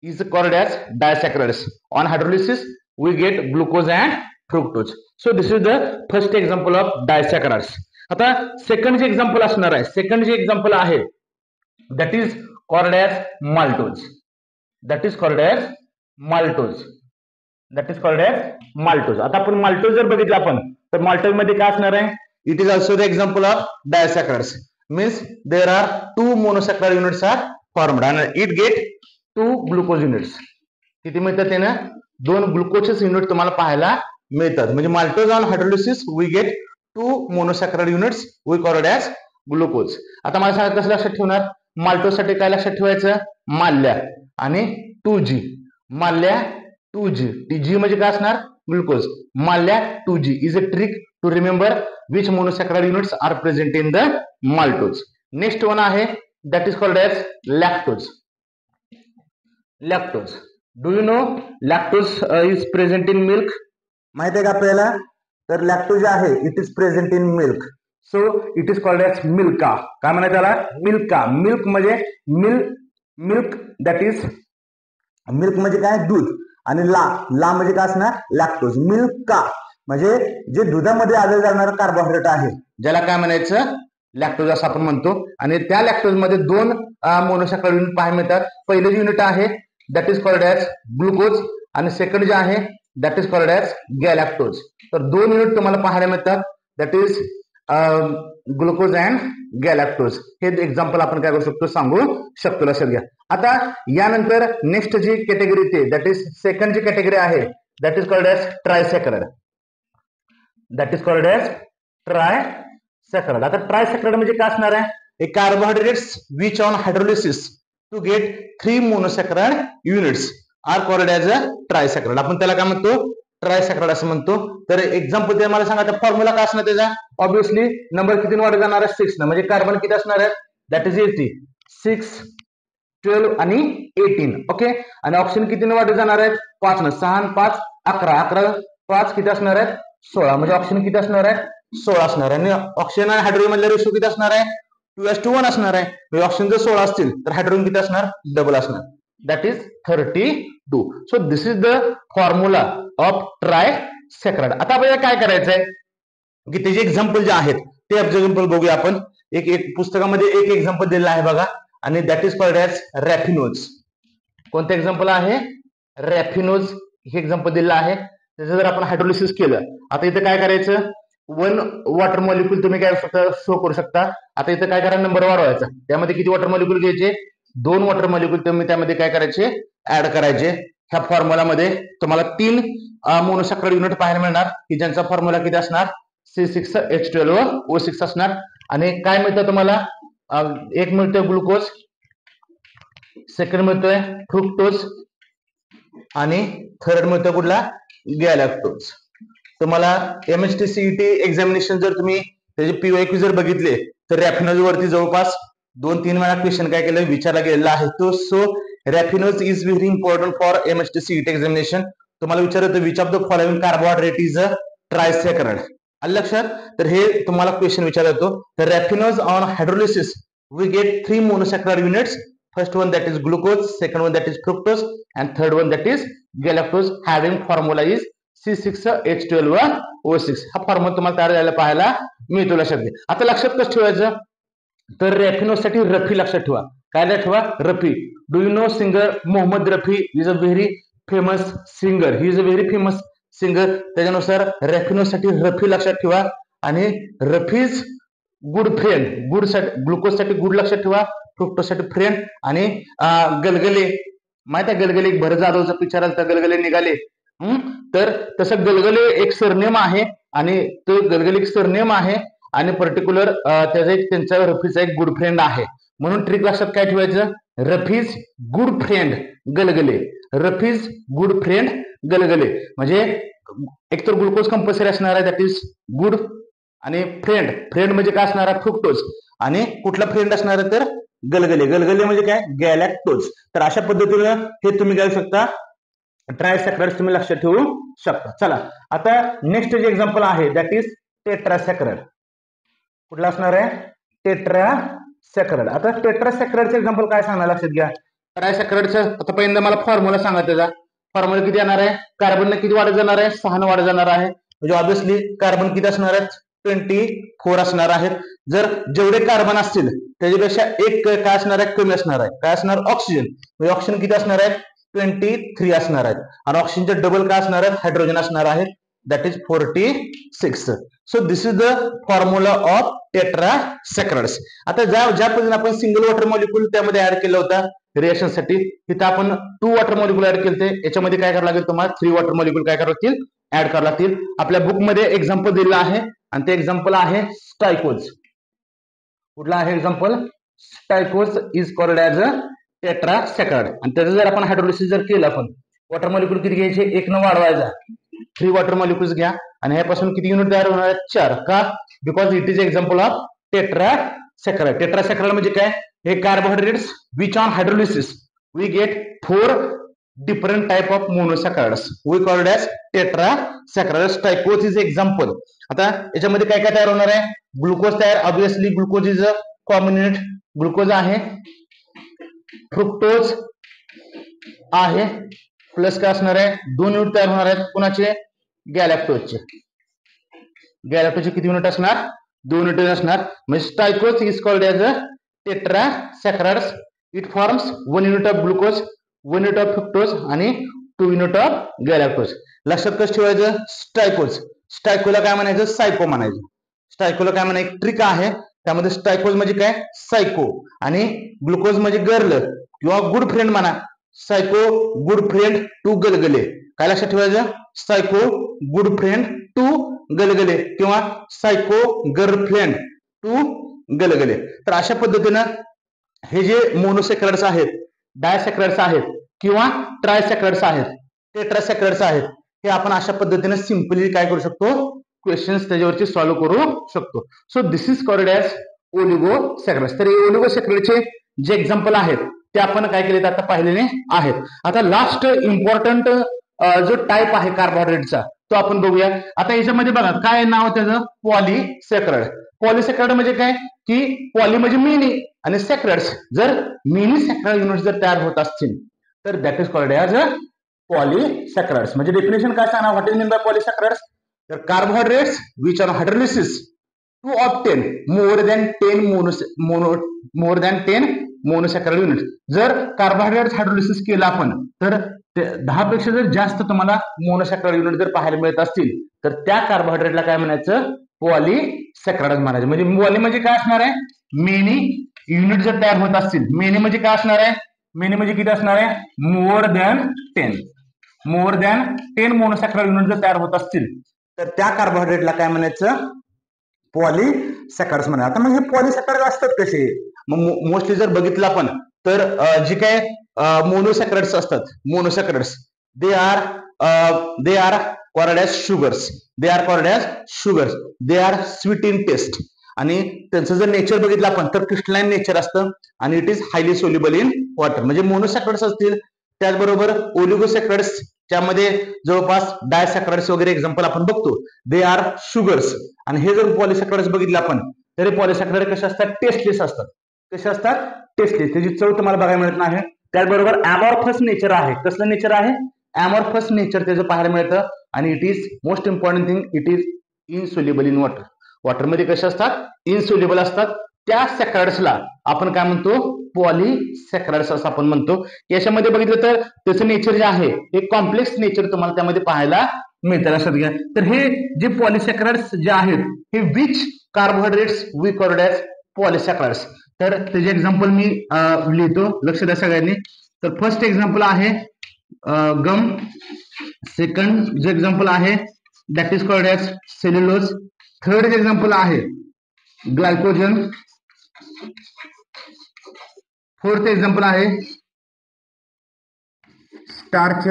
is called as disaccharides. On hydrolysis we get glucose and fructose. So this is the first example of disaccharides. आता सेकंड जे एक्झाम्पल असणार आहे, सेकंड जे एक्झाम्पल आहे that is called as maltose. That is called as maltose. That is called as maltose. आता आपण maltose जर बघितलं आपण तर maltose मध्ये काय असणार आहे, it is also the example of disaccharides. Means there are two monosaccharide units are formed and it get two glucose units. किती मिळतात त्यानं, दोन ग्लुकोजचे युनिट तुम्हाला पाहायला मिळतात. म्हणजे maltose on hydrolysis we get two monosaccharide units we called as glucose. आता मला सांगा कसं लक्षात ठेवणार, माल्टोज साठी काय लक्षात ठेवायचं, माल्या आणि 2G. माल्या 2G, G म्हणजे काय असणार, glucose. Mallya 2G is a trick to remember which monosaccharide units are present in the maltose. Next one आहे that is called as lactose. Lactose, do you know lactose is present in milk. माहिती आहे का आपल्याला, तर lactose आहे it is present in milk. So it is called as Milka. काय म्हणायचं त्याला, मिल्का. मिल्क म्हणजे मिल्क दॅट इज, मिल्क म्हणजे काय, दूध. आणि ला म्हणजे काय असणार, लॅक्टोज. मिल्का म्हणजे जे दुधामध्ये आढळलं जाणारं कार्बोहायड्रेट आहे ज्याला काय म्हणायचं, लॅक्टोज असं आपण म्हणतो. आणि त्या लॅक्टोज मध्ये दोन मोनोसॅकराइड युनिट पाहायला मिळतात. पहिले युनिट आहे that is called as glucose आणि सेकंड जे आहे दॅट इज कॉल्ड ॲज गॅलॅक्टोज. तर दोन युनिट तुम्हाला पाहायला मिळतात दॅट इज ग्लुकोज अँड गॅलॅक्टोज. हे एक्झाम्पल आपण काय करू शकतो, सांगू शकतो. लक्षात घ्या. आता यानंतर नेक्स्ट जी कॅटेगरी ते दॅट इज सेकंड जी कॅटेगरी आहे that is called as trisaccharide. That is called as trisaccharide. आता ट्रायसॅकराइड म्हणजे काय असणार आहे, a carbohydrates which on hydrolysis to get 3 monosaccharide units are called as a trisaccharide. आपण त्याला काय म्हणतो, ट्रायसॅकराइड असं म्हणतो. तर एक्झाम्पल ते मला सांगा, फॉर्म्युला काय असणार त्याचा, ऑब्विसली नंबर किती वाढत जाणार आहे, 6 न. म्हणजे कार्बन किती असणार आहे, दॅट इज 80. 6, 12 आणि 18. ओके. आणि ऑक्सिजन किती वाढत जाणार आहेत, 5 न. 6 आणि 5 11. 11 5 किती असणार आहेत, 16. म्हणजे ऑक्सिजन किती असणार आहे, 16 असणार आहे. आणि ऑक्सिजन आणि हायड्रोजन मधला रेशो किती असणार आहे, 2:1 असणार आहे. ऑक्सिजन जर 16 असतील तर हायड्रोजन किती असणार, डबल असणार, that is 32. So this is the formula of trisaccharide. आता आपल्याला काय करायचंय की त्याचे एक्झाम्पल जे आहेत ते एक्झाम्पल बघूया आपण. एक पुस्तकामध्ये एक एक्झाम्पल दिलेलं आहे बघा, आणि दॅट इज कॉल्ड ॲज रॅफिनोज. कोणतं एक्झाम्पल आहे, रॅफिनोज हे एक्झाम्पल दिलेलं आहे. त्याचं जर आपण हायड्रोलिसिस केलं, आता इथं काय करायचं, 1 वॉटर मॉलिक्यूल तुम्ही काय शो करू शकता. आता इथं काय करा, नंबर वाढवायचा. त्यामध्ये किती वॉटर मॉलिक्यूल घ्यायचे, 2 वॉटर मॉलिक्यूल तुम्ही त्यामध्ये काय करायचे, ऍड करायचे. ह्या फॉर्म्युलामध्ये तुम्हाला 3 मोनोसॅकराइड युनिट पाहायला मिळणार की ज्यांचा फॉर्म्युला किती असणार, C6H12O6 असणार. आणि काय मिळतं तुम्हाला, एक मिळतोय ग्लुकोज, सेकंड मिळतोय फ्रुक्टोज आणि थर्ड मिळतोय कुठला, गॅलॅक्टोज. तुम्हाला MHT CET एक्झामिनेशन जर तुम्ही त्याचे PYQ जर बघितले तर रॅफिनोज वरती जवळपास 2-3 वेळा क्वेश्चन काय केलं, विचारला गेलेला आहे तो. So raffinose is very important for MHT CET examination. तुम्हाला विचारतं which of the following carbohydrate is a trisaccharide. आलं लक्षात. तर हे तुम्हाला क्वेश्चन विचारतो. तर raffinose on hydrolysis we get 3 monosaccharide units. First one that is glucose, second one that is fructose, and third one that is galactose. Having formula is C6H12O6. हा formula तुम्हाला तयार झालेला पाहायला मिळतो. लक्षात घ्या. आता लक्षात कसं ठेवायचं, तर रॅफिनोज साठी रफी लक्षात ठेवा. काय ठेवा, Rafi. Do you know singer Mohammed Rafi is a very famous singer. He is a very famous singer. त्याच्यानुसार रॅफिनोज साठी रफी लक्षात ठेवा. आणि रफीज गुड फ्रेंड, गुड साठी ग्लुकोज साठी गुड लक्षात ठेवा, फ्रुक्टोज साठी फ्रेंड. आणि गलगले, माहित आहे गलगले, भरत जाधवचा पिक्चर आला तर गलगले निघाले. तर तसं गलगले एक सरनेम आहे आणि तो गलगले एक सरनेम आहे आणि पर्टिक्युलर त्याचा एक त्यांचा रफीचा एक गुड फ्रेंड आहे. म्हणून ट्रिक लक्षात काय ठेवायचं, रफीज good friend Galgale, रफीज good friend Galgale. म्हणजे एकतर ग्लुकोज कंपल्सरी असणार आहे, दॅट इज गुड, आणि फ्रेंड, फ्रेंड म्हणजे काय असणार आहे, फ्रुक्टोज, आणि कुठला फ्रेंड असणार आहे तर गलगले, गलगले म्हणजे काय, गॅलॅक्टोज. तर अशा पद्धतीनं हे तुम्ही काय शकता, ट्रायसॅकराइड्स तुम्ही लक्षात ठेवू शकता. चला आता नेक्स्ट जे एक्झाम्पल आहे दॅट इज टेट्रासॅकराइड. कुठला असणार आहे, टेट्रासॅकराइड. आता टेट्रासॅकराइडचं एक्झाम्पल काय सांगणार लक्षात घ्या. ट्रायसॅकराइडचं आता पहिल्यांदा मला फॉर्म्युला सांगा. त्याचा फॉर्म्युला किती येणार आहे, कार्बन किती वाढत जाणार आहे, 6 वाढत जाणार आहे. म्हणजे ऑब्विसली कार्बन किती असणार आहेत, 24 असणार आहेत. जर जेवढे कार्बन असतील त्याच्यापेक्षा एक काय असणार आहे, कमी असणार आहे. काय असणार, ऑक्सिजन. म्हणजे ऑक्सिजन किती असणार आहे, 23 असणार आहेत. आणि ऑक्सिजनचे डबल काय असणार आहेत, हायड्रोजन असणार आहेत, that is 46. So this is the formula of tetrasaccharides. आता ज्या पद्धतीने आपण सिंगल वॉटर मॉलिक्यूल त्यामध्ये ऍड केला होता रिएक्शन साठी, तिथे आपण 2 वॉटर मॉलिक्यूल ऍड केले. याच्यामध्ये काय करावं लागेल तुम्हाला, 3 वॉटर मॉलिक्यूल काय करावं लागतील, ऍड करावं लागतील. आपल्या बुक मध्ये एक्झाम्पल दिलेलं आहे आणि ते एक्झाम्पल आहे स्टायकोज. कुठला आहे example, stachyose is called as a tetrasaccharide. आणि त्याचं जर आपण हायड्रोलिसिस जर केलं, आपण वॉटर मॉलिक्यूल किती घ्यायचे, 1 न वाढवायचा, 3 वॉटर मॉलिक्यूल्स घ्या आणि ह्यापासून किती युनिट तयार होणार आहेत, 4. का, because it is example of tetrasaccharide. Tetrasaccharide म्हणजे काय, हे carbohydrates which on hydrolysis we get 4 different type of monosaccharides, we called as tetrasaccharides. Staicoz is example. आता याच्यामध्ये काय काय तयार होणार आहे, ग्लुकोज तयार, obviously glucose is a common unit, glucose आहे, फ्रुक्टोज आहे, प्लस काय असणार आहे, 2 युनिट तयार होणार आहेत. कुणाचे, गॅलॅक्टोजचे. गॅलॅक्टोजचे किती युनिट असणार, 2 युनिट असणार. म्हणजे stachyose is called as a tetrasaccharides. It forms 1 unit of glucose, 1 unit of fructose आणि 2 युनिट ऑफ गॅलॅक्टोज. लक्षात कसं ठेवायचं, स्टायकोज, स्टायकोला काय म्हणायचं, सायको म्हणायचं. स्टायकोला काय म्हणायचं, ट्रिक आहे त्यामध्ये. स्टायकोज म्हणजे काय, सायको, आणि ग्लुकोज म्हणजे गर्ल किंवा गुड फ्रेंड म्हणा. Psycho good friend two Galgale. काय लक्षात ठेवायचं, psycho good friend two Galgale किंवा सायको गर्लफ्रेंड टू गलगले. तर अशा पद्धतीनं हे जे मोनोसॅकराइड्स आहेत, डायसॅकराइड्स आहेत किंवा ट्रायसॅकराइड्स आहेत, टेट्रासॅकराइड्स आहेत, हे आपण अशा पद्धतीने सिंपली काय करू शकतो, क्वेश्चन्स त्याच्यावरती सॉल्व्ह करू शकतो. So this is called as oligosaccharides. तर हे ओलिगोसॅकराइडचे जे एक्झाम्पल आहेत ते आपण काय केले आता पाहिलेले आहेत. आता लास्ट इम्पॉर्टंट जो टाईप आहे कार्बोहायड्रेटचा तो आपण बघूया. आता याच्यामध्ये बघा काय नाव त्याचं, पॉलीसॅकराइड. पॉलीसॅकराइड म्हणजे काय, की पॉली म्हणजे मेनी आणि सॅकराइड्स, जर मेनी सॅकराइड युनिट जर तयार होत असतील तर that is called as a polysaccharides. म्हणजे डेफिनेशन काय सांगणार, what is mean by polysaccharides, तर carbohydrates which on hydrolysis to obtain more than 10 monosaccharide unit. जर कार्बोहायड्रेट्स हायड्रोलिसिस केलं आपण तर 10 पेक्षा जर जास्त तुम्हाला मोनोसॅकराइड युनिट जर पाहायला मिळत असतील तर त्या कार्बोहायड्रेटला काय म्हणायचं, पॉलीसॅकराइड म्हणायचं. म्हणजे पॉली म्हणजे काय असणार आहे, मेनी युनिट जर तयार होत असतील. मेनी म्हणजे काय असणार आहे, मेनी म्हणजे किती असणार आहे, मोर दॅन 10 मोनोसॅकराइड युनिट जर तयार होत असतील तर त्या कार्बोहायड्रेटला काय म्हणायचं, पॉलीसॅकराइड्स म्हणायचं. आता मग हे पॉलीसॅकराइड असतात कसे, मग मोस्टली जर बघितलं आपण तर जे काय मोनोसॅकराइड्स असतात, monosaccharides they are called as sugars, they are sweet in taste. आणि त्यांचं जर नेचर बघितलं आपण तर क्रिस्टलाइन नेचर असतं आणि it is highly soluble in water. म्हणजे मोनोसॅकराइड्स असतील. त्याचबरोबर ओलिगोसॅकराइड्स त्यामध्ये जवळपास डायसॅकराइड्स वगैरे एक्झाम्पल आपण बघतो, दे आर शुगर्स. आणि हे जर पॉलीसॅकराइड्स बघितलं आपण तर हे पॉलीसॅकराइड कसे असतात, टेस्टलेस असतात. कसे असतात, टेस्टलेस, त्याची चव तुम्हाला बघायला मिळत नाही. त्याचबरोबर अमॉर्फस नेचर आहे. कसलं नेचर आहे, अमॉर्फस नेचर त्याचं पाहायला मिळतं. आणि it is most important thing, it is insoluble in water. वॉटरमध्ये कसे असतात, इनसोल्युबल असतात. त्या सॅकराइड्सला आपण काय म्हणतो, पॉलीसॅकराइड्स असं आपण म्हणतो. याच्यामध्ये बघितलं तर त्याचं नेचर जे आहे हे कॉम्प्लेक्स नेचर तुम्हाला त्यामध्ये पाहायला मिळतं. लक्षात घ्या. तर हे जे पॉलीसॅकराइड्स जे आहेत हे which carbohydrates we called as polysaccharides. तर त्याचे एक्झाम्पल मी लिहितो, लक्ष द्या सगळ्यांनी. तर फर्स्ट एक्झाम्पल आहे गम, सेकंड जे एक्झाम्पल आहे that is called as cellulose. Third जे एक्झाम्पल आहे ग्लायकोजन. फोर्थ एक्झाम्पल आहे स्टार्च.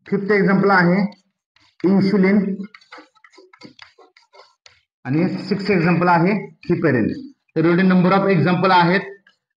फिफ्थ एक्झाम्पल आहे इन्सुलिन आणि सिक्स्थ एक्झाम्पल आहे हिपेरिन. तर एवढे नंबर ऑफ एक्झाम्पल आहेत.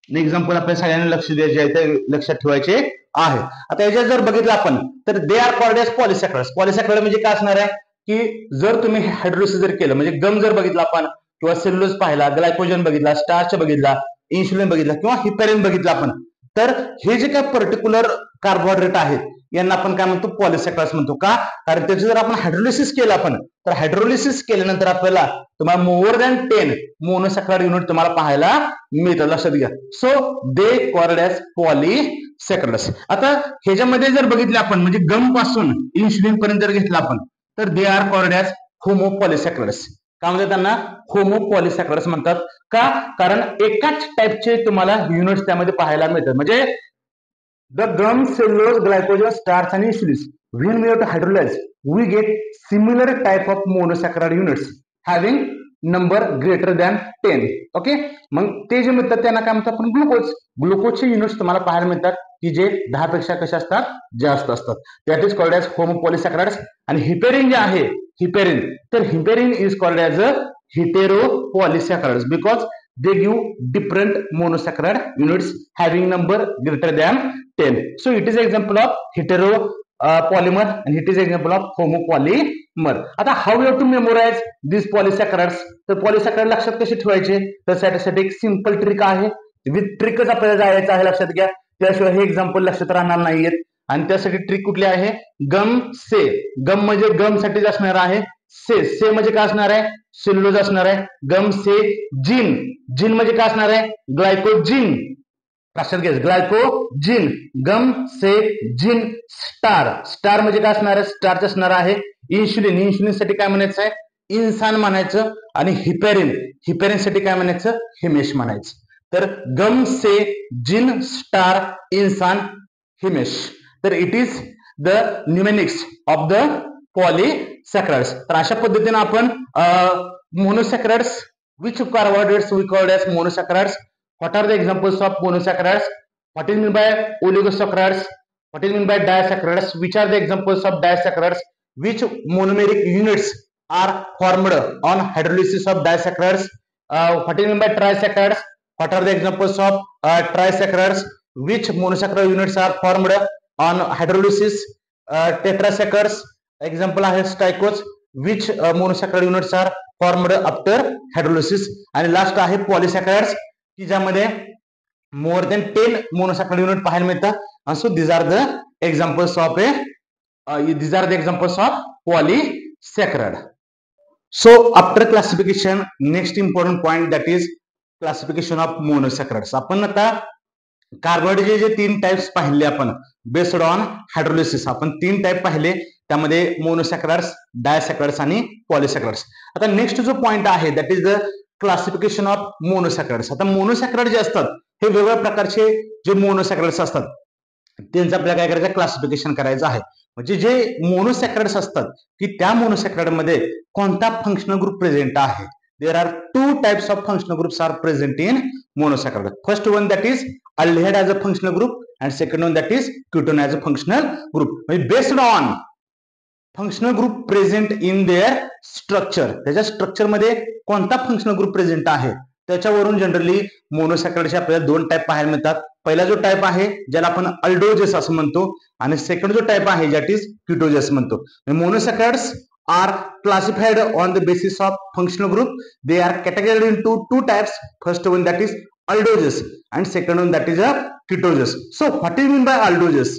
एक्झाम्पल आपल्या सगळ्यांना लक्ष द्यायचे आहे, ते लक्षात ठेवायचे आहे. आता याच्यात जर बघितलं आपण तर दे आर कॉल्ड एज पॉलिसॅकराइड्स. पॉलिसॅकराइड म्हणजे काय असणार आहे की जर तुम्ही हायड्रोलिसिस जर केलं म्हणजे गम जर बघितला आपण किंवा सेल्युलोज पाहिला, ग्लायकोजन बघितला, स्टार्च बघितला, इन्सुलिन बघितला किंवा हिपेरिन बघितला आपण, तर हे जे काही पर्टिक्युलर कार्बोहायड्रेट आहेत यांना आपण काय म्हणतो पॉलिसॅकराइड्स म्हणतो. का? कारण त्याचं जर आपण हायड्रोलिसिस केलं आपण तर हायड्रोलिसिस केल्यानंतर आपल्याला तुम्हाला मोर दॅन 10 मोनोसॅकराइड युनिट तुम्हाला पाहायला मिळतात. लक्षात घ्या. So they called as polysaccharides. आता ह्याच्यामध्ये जर बघितले आपण म्हणजे गम पासून इन्सुलिन पर्यंत जर घेतलं आपण तर दे आर कॉल्ड एज होमोपॉलिसॅकराइड्स. का म्हणजे त्यांना होमोपॉलिसॅकराइड्स म्हणतात. का? कारण एकाच टाईपचे तुम्हाला युनिट्स त्यामध्ये पाहायला मिळतात. म्हणजे the gum, cellulose, glycogen, starch and insulin. When we have to hydrolyze, we get similar type of monosaccharide units having number greater than 10. Okay. मग ते जे मिळतात त्यांना काय म्हणतात आपण ग्लुकोज. ग्लुकोजचे युनिट्स तुम्हाला पाहायला मिळतात की जे 10 पेक्षा कसे असतात जास्त असतात. That is called as homopolysaccharides. आणि हिपेरिन जे आहे हिपेरिन, तर heparin is called as a heteropolysaccharides because they give different monosaccharide units having number greater than 10. So it is an example of heteropolymer and it is an example of homopolymer. आता how you have to memorize these polysaccharides? तर पॉलिसॅकराइड लक्षात कसे ठेवायचे तर त्यासाठी एक simple trick आहे. With ट्रिकच आपल्याला जायचं आहे. लक्षात घ्या. त्याशिवाय हे एक्झाम्पल लक्षात राहणार नाहीयेत. आणि त्यासाठी ट्रिक कुठली आहे गम से. गम म्हणजे गम साठीच असणार आहे. से म्हणजे काय असणार आहे सेल्युलोज असणार आहे. गम से जिन. जिन म्हणजे काय असणार आहे ग्लायकोजिन. लक्षात घ्या ग्लायकोजिन. गम से जिन. स्टार. स्टार म्हणजे काय असणार आहे स्टार्च असणार आहे. इन्सुलिन. इन्सुलिन साठी काय म्हणायचं आहे इन्सान म्हणायचं. आणि हिपेरिन. हिपेरिन साठी काय म्हणायचं हिमेश म्हणायचं. तर गम से जिन स्टार इन्सान हिमेश. तर it is the mnemonics of the polysaccharides. तर अशा पद्धतीने आपण मोनोसॅकराइड्स which carbohydrates we called as monosaccharides. What are the examples of monosaccharides? What is meant by oligosaccharides? What is meant by disaccharides? Which are the examples of disaccharides? Which monomeric units are formed on hydrolysis of disaccharides? What is meant by trisaccharides? What are the examples of trisaccharides? Which monosaccharide units are formed on hydrolysis? Tetrasaccharides. Example आहे स्टायकोज. Which monosaccharide units are formed after hydrolysis? आणि last आहे पॉलिसॅकराइड्स की ज्यामध्ये मोर than 10 monosaccharide unit पाहायला मिळतात. So these are the examples of polysaccharide. So after classification, next important point that is classification of monosaccharides. आपण आता कार्बोहायड्रेटचे जे 3 टाइप्स पाहिले आपण बेस्ड ऑन हायड्रोलिसिस. आपण 3 टाइप पाहिले त्यामध्ये मोनोसॅकराइड्स, डायसॅकराइड्स आणि पॉलिसॅकराइड्स. आता नेक्स्ट जो पॉइंट आहे that is the classification of monosaccharides. आता मोनोसॅकराइड जे असतात हे वेगवेगळ्या प्रकारचे जे मोनोसॅकराइड्स असतात त्यांचं आपल्याला काय करायचं क्लासिफिकेशन करायचं आहे. म्हणजे जे मोनोसॅकराइड्स असतात की त्या मोनोसॅकराइड मध्ये कोणता फंक्शनल ग्रुप प्रेझेंट आहे. There are 2 types of functional groups are present in monosaccharide. First one that is aldehyde as a functional group and second one that is ketone as a functional group. Based on functional group present in their structure, त्याच्या structure मध्ये कोणता functional group present आहे त्याच्यावरून generally मोनोसॅकराइडचे आपल्याला 2 type पाहायला मिळतात. पहिला जो टाइप आहे ज्याला आपण अल्डोजेस असं म्हणतो आणि सेकंड जो टाइप आहे दॅट इज कीटोजेस म्हणतो. मोनोसॅकराइड्स are classified on the basis of functional group. They are categorized into 2 types. First one that is aldoses and second one that is a ketosis. So what do you mean by aldoses?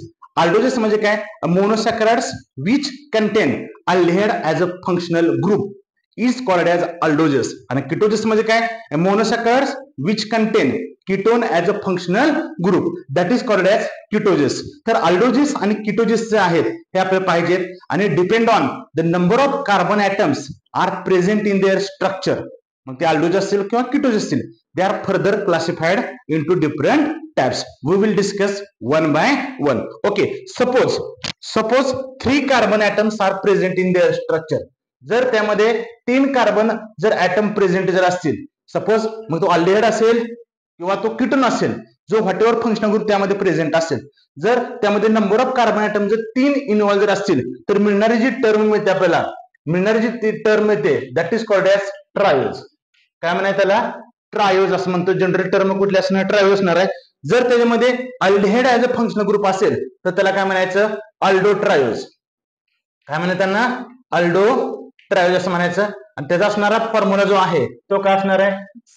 Aldoses म्हणजे काय monosaccharides which contain aldehyde as a functional group is called as aldoses. आणि ketosis म्हणजे काय monosaccharides which contain ketone as a functional group that is called as ketosis. तर aldoses आणि ketosis जे आहेत हे आपल्याला पाहिजेत आणि depend on the number of carbon atoms are present in their structure. मग ते aldoses असतील किंवा ketosis असतील they are further classified into different types. We will discuss one by one. Okay, suppose 3 carbon atoms are present in their structure. जर त्यामध्ये 3 carbon जर atom present जर असतील, सपोज मग तो अल्डिहाइड असेल किंवा तो कीटोन असेल, जो व्हॉटएव्हर फंक्शनल ग्रुप त्यामध्ये प्रेझेंट असेल, जर त्यामध्ये नंबर ऑफ कार्बन ऍटम जर 3 इन्व्हॉल्व जर असतील, तर मिळणारी जी टर्म मिळते आपल्याला, मिळणारी जी टर्म मिळते that is called as triose. काय म्हणायचं त्याला? ट्रायोज असं म्हणतो. जनरल टर्म कुठली असणार? ट्रायोज असणार आहे. जर त्याच्यामध्ये aldehyde as a functional group असेल तर त्याला काय म्हणायचं? अल्डो ट्रायोज. काय म्हणायचं त्यांना? अल्डो ट्रायोज असं म्हणायचं. आणि त्याचा असणारा फॉर्म्युला जो आहे तो काय असणार आहे?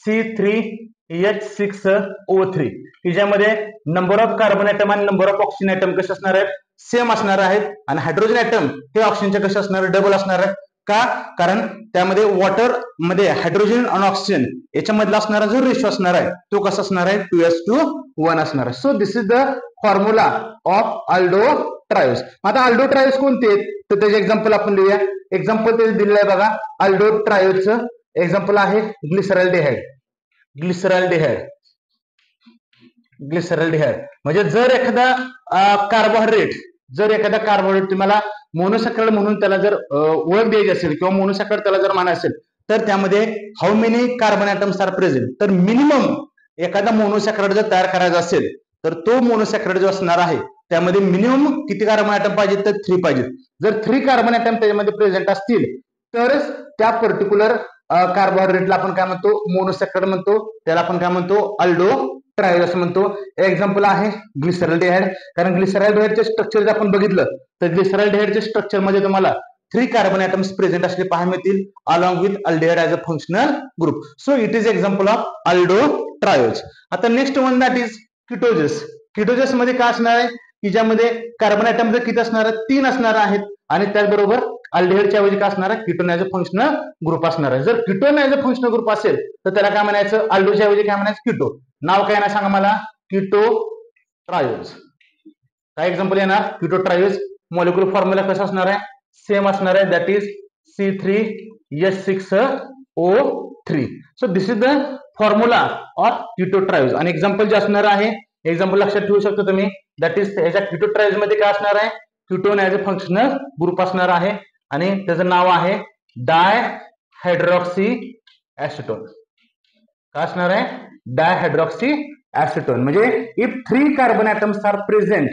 C3H6O3, की ज्यामध्ये नंबर ऑफ कार्बन ऍटम आणि नंबर ऑफ ऑक्सिजन ऍटम कसे असणार आहेत? सेम असणार आहेत. आणि हायड्रोजन ऍटम हे ऑक्सिजनचे कसे असणार? डबल असणार आहे. का? कारण त्यामध्ये वॉटर मध्ये हायड्रोजन आणि ऑक्सिजन याच्यामधला असणारा जो रेशो असणार आहे तो कसा असणार आहे? 2:1 असणार आहे. So this is the formula of aldotriose. आता अल्डो ट्रायोज कोणते आहेत तर त्याचे एक्झाम्पल आपण लिहूया. एक्झाम्पल ते दिलेलं आहे बघा. अल्डो ट्रायोजचं एक्झाम्पल आहे ग्लिसरॉल्डिहाइड. ग्लिसरॉल्डिहाइड म्हणजे जर एखादा कार्बोहायड्रेट तुम्हाला मोनोसॅकराइड म्हणून त्याला जर ओळख द्यायची असेल किंवा मोनोसॅकराइड त्याला जर म्हणायचं असेल तर त्यामध्ये how many carbon atoms are present, तर मिनिमम एखादा मोनोसॅकराइड जर तयार करायचा असेल तर तो मोनोसॅकराइड जो असणार आहे त्यामध्ये मिनिमम किती कार्बन ॲटम पाहिजेत? तर 3 पाहिजेत. जर 3 कार्बन ॲटम त्याच्यामध्ये प्रेझेंट असतील तरच त्या पर्टिक्युलर कार्बोहायड्रेटला आपण काय म्हणतो? मोनोसॅकराइड म्हणतो. त्याला आपण काय म्हणतो? अल्डो ट्रायोज असं म्हणतो. एक्झाम्पल आहे ग्लिसरॉल्डिहाइड. कारण ग्लिसरॉल्डिहाइडचे स्ट्रक्चर जर आपण बघितलं तर ग्लिसरॉल्डिहाइडच्या स्ट्रक्चर मध्ये तुम्हाला 3 कार्बन ॲटम्स प्रेझेंट असले पाहायला मिळतील along with aldehyde as a functional group. So it is example of aldotriose. आता next one that is ketoses. Ketoses मध्ये काय असणार आहे? की ज्यामध्ये कार्बन ॲटम जर किती असणार आहे? 3 असणार आहेत. आणि त्याचबरोबर अल्डिहाइडच्या ऐवजी काय असणार आहे? Ketone as a functional group असणार आहे. जर ketone as a functional group असेल तर त्याला काय म्हणायचं? अल्डोच्या ऐवजी काय म्हणायचं? कीटो. नाव काय ना सांगा मला? कीटो ट्रायोज. काय एक्झाम्पल येणार? कीटो ट्रायोज. मॉलिक्युलर फॉर्म्युला कसा असणार आहे? सेम असणार आहे. That is C3H6O3. So this is the formula of Ketto triose. आणि एक्झाम्पल जे असणार आहे, एक्झाम्पल लक्षात ठेवू शकतो तुम्ही. दॅट इज याच्या कीटो ट्रायोज मध्ये काय असणार आहे? Ketone as a functional group असणार आहे आणि त्याचं नाव आहे डायहायड्रॉक्सी ऍसिटोन. काय असणार आहे? Dihydroxy acetone. म्हणजे if 3 carbon atoms are present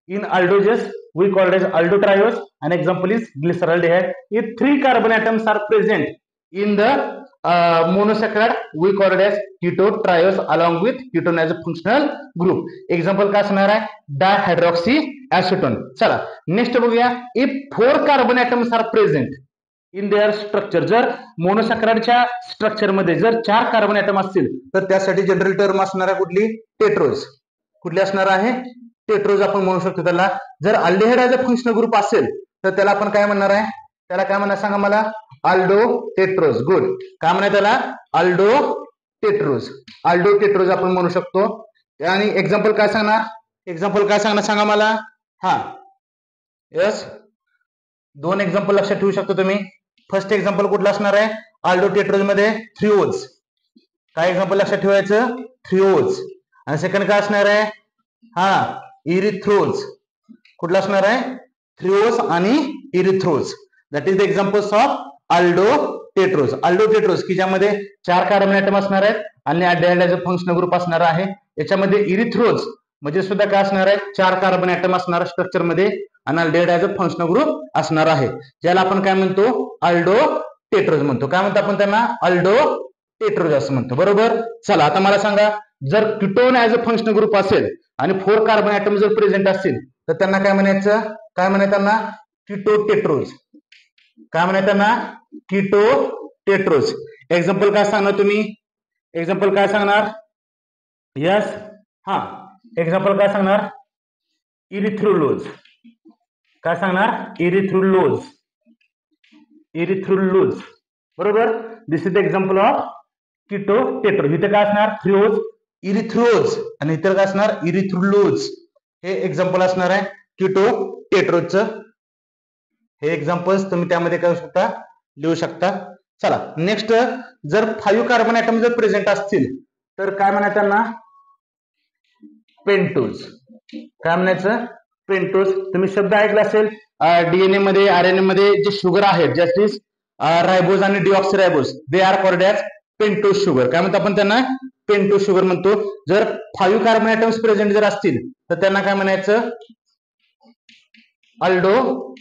in aldogens we call it as aldotriose. An example is glyceraldehyde. If 3 carbon atoms are present in the monosaccharide we call it as ketotriose along with ketone as a functional group. Example काय असणार आहे? Dihydroxy ऍसिटोन. चला next बघूया. If 4 carbon atoms are present in their structure. जर मोनोसॅकराइडच्या structure मध्ये जर 4 carbon item असतील तर त्यासाठी जनरल टर्म असणार आहे कुठली? टेट्रोज. कुठली असणार आहे? टेट्रोज आपण म्हणू शकतो त्याला. जर aldehyde as a functional group असेल तर त्याला आपण काय म्हणणार आहे? त्याला काय म्हणणार सांगा मला? अल्डो टेट्रोज. गुड. काय म्हणणार त्याला? अल्डो टेट्रोज. अल्डो टेट्रोज आपण म्हणू शकतो. आणि एक्झाम्पल काय सांगणार? एक्झाम्पल काय सांगणार सांगा मला? हा यस, 2 एक्झाम्पल लक्षात ठेवू शकतो तुम्ही. फर्स्ट एक्झाम्पल कुठलं असणार आहे? अल्डो टेट्रोज मध्ये थ्रिओज. काय एक्झाम्पल लक्षात ठेवायचं? थ्रिओज. आणि सेकंड काय असणार आहे? हा इरिथ्रोज. कुठला असणार आहे? थ्रिओज आणि erythrose. That is the examples of aldotetrose. Aldotetrose की ज्यामध्ये 4 कार्बन ॲटम असणार आहेत आणि aldehyde as a functional group असणार आहे. याच्यामध्ये इरिथ्रोज म्हणजे सुद्धा काय असणार आहे? 4 कार्बन ॲटम असणार स्ट्रक्चर मध्ये आणि aldehyde as a functional group असणार आहे, ज्याला आपण काय म्हणतो? अल्डो टेट्रोज म्हणतो. काय म्हणतो आपण त्यांना? अल्डो टेट्रोज असं म्हणतो. बरोबर. चला आता मला सांगा, जर ketone as a functional group असेल आणि 4 कार्बन ॲटम जर प्रेझेंट असतील तर त्यांना काय म्हणायचं? काय म्हणायचं त्यांना? कीटो टेट्रोज. काय म्हणायचं त्यांना? कीटो टेट्रोज. एक्झाम्पल काय सांगणार तुम्ही? एक्झाम्पल काय सांगणार? यस, हा एक्झाम्पल काय सांगणार? इरिथ्रुलोज. काय सांगणार? इरिथ्रुलोज. इरिथ्रुलोज. बरोबर. This is the example of ketotetrose. इथे काय असणार? थ्रिओज, इरिथ्रोज आणि इतर काय असणार? इरिथ्रुलोज. हे एक्झाम्पल असणार आहे कीटो टेट्रोजचं. हे एक्झाम्पल्स तुम्ही त्यामध्ये काय शकता? लिहू शकता. चला नेक्स्ट, जर 5 कार्बन ॲटम जर प्रेझेंट असतील तर काय म्हणायचं त्यांना? पेंटोज. काय म्हणायचं? पेंटोज. तुम्ही शब्द ऐकला असेल डीएनए मध्ये आरएनए मध्ये जे शुगर आहेत जस्टिस रायबोज आणि deoxyribose they are called as pentose sugar. काय म्हणतो आपण त्यांना? पेंटोज शुगर म्हणतो. जर 5 कार्बन ॲटम्स प्रेझेंट जर असतील तर त्यांना काय म्हणायचं? अल्डो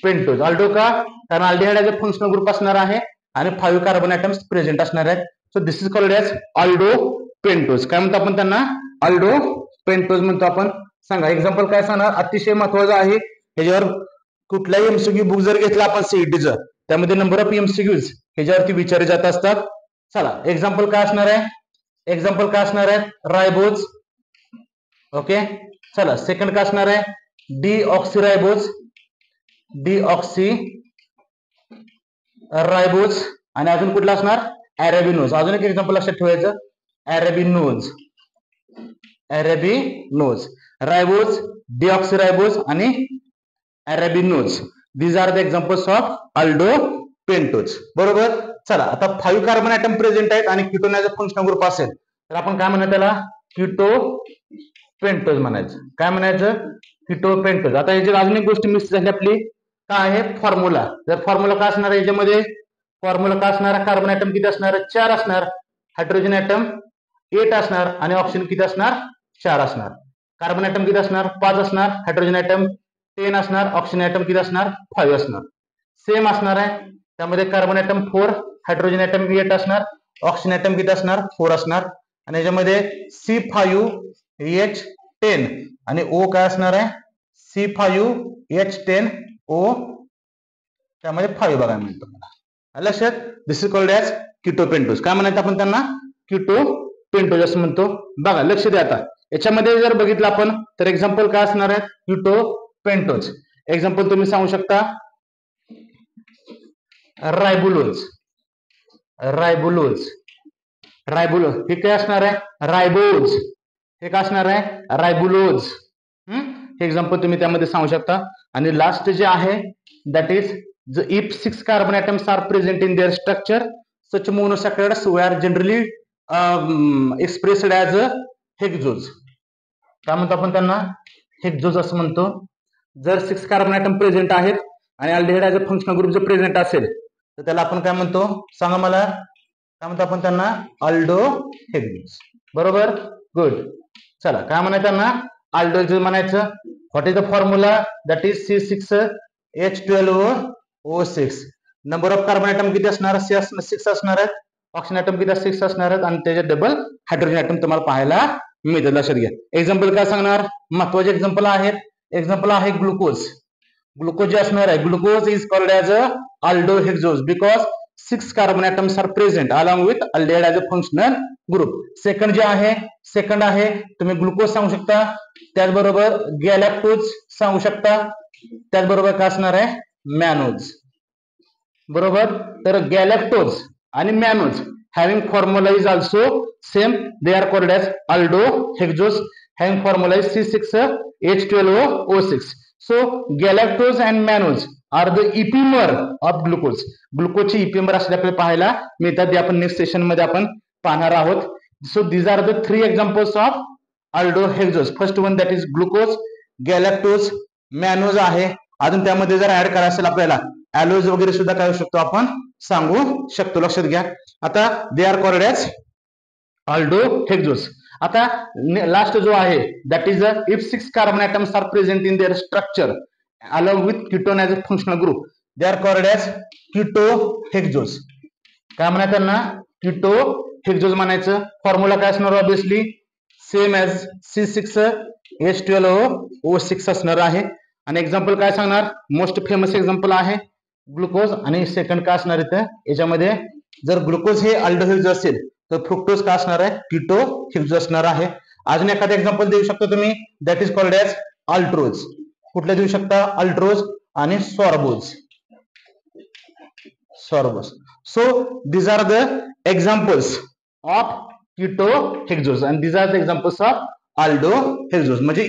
पेंटोज. अल्डो का? कारण अल्डिहाइड फंक्शनल ग्रुप असणार आहे आणि 5 कार्बन ॲटम्स प्रेझेंट असणार आहेत. So this is called as aldopentose. काय म्हणतो आपण त्यांना? अल्डो पेंटोज म्हणतो आपण. सांगा एक्झाम्पल काय सांगणार? अतिशय महत्वाचं आहे. ह्याच्यावर कुठलाही एमसीक्यू बुक जर घेतला आपण सीईटीचं त्यामध्ये नंबर ऑफ एमसीक्यूज ह्याच्यावरती विचारले जात असतात. चला एक्झाम्पल काय असणार आहे? एक्झाम्पल काय असणार आहे? रायबोज. ओके. चला सेकंड काय असणार आहे? डिऑक्सिरायबोज. डिऑक्सी रायबोज. आणि अजून कुठला असणार? अरेबिनोज. अजून एक एक्झाम्पल लक्षात ठेवायचं. अरेबिनोज. अरेबिनोज. रायबोज, डिऑक्सिरायबोज आणि arabinose. These are the examples of aldopentose. बरोबर. चला आता 5 कार्बन ॲटम प्रेझेंट आहेत आणि ketone as a functional group असेल तर आपण काय म्हणू त्याला? कीटो पेंटोज म्हणायचं. काय म्हणायचं? कीटो पेंटोज. आता याची अजून एक गोष्ट मिस झाली आपली. काय आहे? फॉर्म्युला. जर फॉर्म्युला काय असणार आहे याच्यामध्ये? फॉर्म्युला काय असणार? कार्बन ॲटम किती असणार? 4 असणार. हायड्रोजन ॲटम 8 असणार आणि ऑक्सिजन किती असणार? 4 असणार. कार्बन ॲटम किती असणार? 5 असणार. हायड्रोजन ॲटम 10 असणार. ऑक्सिजन ॲटम किती असणार? 5 असणार. सेम असणार आहे. त्यामध्ये कार्बन ॲटम 4, हायड्रोजन ॲटम 8 असणार. ऑक्सिजन ॲटम किती असणार? 4 असणार. आणि याच्यामध्ये C5H10 आणि O काय असणार आहे? C5H10O त्यामध्ये 5 बघायला मिळतो मला. लक्षात? This is called as ketopentose. काय म्हणायचं आपण त्यांना? कीटो पेंटोज असं म्हणतो. बघा लक्ष द्या. आता याच्यामध्ये जर बघितलं आपण तर एक्झाम्पल काय असणार आहे? कीटो पेंटोज. एक्झाम्पल तुम्ही सांगू शकता रायबुलोज. रायबुलोज. रायबुलोज हे काय असणार आहे? रायबोज. हे काय असणार आहे? रायबुलोज. हे एक्झाम्पल तुम्ही त्यामध्ये सांगू शकता. आणि लास्ट जे आहे that is if 6 carbon atoms are present in their structure such monosaccharides were generally expressed as a hexose. काय म्हणतो आपण त्यांना? हेक्झोज असं म्हणतो. जर 6 कार्बन ॲटम प्रेझेंट आहेत आणि aldehyde as a functional group जर प्रेझेंट असेल तर त्याला आपण काय म्हणतो? सांगा मला. काय म्हणतो आपण त्यांना? अल्डो हेक्झोज. बरोबर. गुड. चला काय म्हणायचं त्यांना? अल्डो हेक्झोज म्हणायचं. What is the formula? That is C6H12O6. Number of carbon atom किती असणार? 6 असणार आहेत. ऑक्सिजन ॲटम किती? 6 असणार आहेत आणि त्याचे डबल हायड्रोजन ॲटम तुम्हाला पाहायला मिळतात. लक्षात घ्या. एक्झाम्पल काय सांगणार? महत्वाचे एक्झाम्पल आहेत. एक्झाम्पल आहे ग्लुकोज. ग्लुकोज जे असणार आहे glucose is called as a aldohexose because 6 carbon atoms are present along with aldehyde as a functional group. Second जे आहे सेकंड आहे तुम्ही ग्लुकोज सांगू शकता. त्याचबरोबर गॅलॅक्टोज सांगू शकता. त्याचबरोबर काय असणार आहे? मॅनोज. बरोबर. तर गॅलॅक्टोज आणि मॅनोज having formula is also same. They are called as aldo hexose having formula is C6H12O6. So galactose and mannose are the epimer of glucose. Glucose चे इपिमर असले आपल्याला पाहायला मिळतात. ते आपण नेक्स्ट सेशन मध्ये आपण पाहणार आहोत. So these are the 3 examples of aldohexose. First one that is glucose, galactose, mannose आहे. अजून त्यामध्ये जर ऍड करायचं असेल आपल्याला ॲलोज वगैरे सुद्धा काय शकतो आपण सांगू शकतो. लक्षात घ्या. आता they are called as aldohexose. आता लास्ट जो आहे that is if 6 carbon atoms are present in their structure along with ketone as a functional group they are called as ketohexose. काय म्हणायचं त्यांना? कीटो हेक्झोज म्हणायचं. फॉर्म्युला काय असणार? Obviously same as C6H12O6 असणार आहे. आणि एक्झाम्पल काय सांगणार? मोस्ट फेमस एक्झाम्पल आहे ग्लुकोज. आणि सेकंड काय असणार इथं याच्यामध्ये? जर ग्लुकोज हे अल्डो हेक्झोज असेल तर फ्रुक्टोज काय असणार आहे? कीटो हेक्झोज असणार आहे. अजून एखादं एक्झाम्पल देऊ शकतो तुम्ही that is called as altrose. कुठले देऊ शकता? अल्ट्रोज आणि sorbose. Sorbose. So these are the examples of ketohexose and these are the examples of aldo hexose. म्हणजे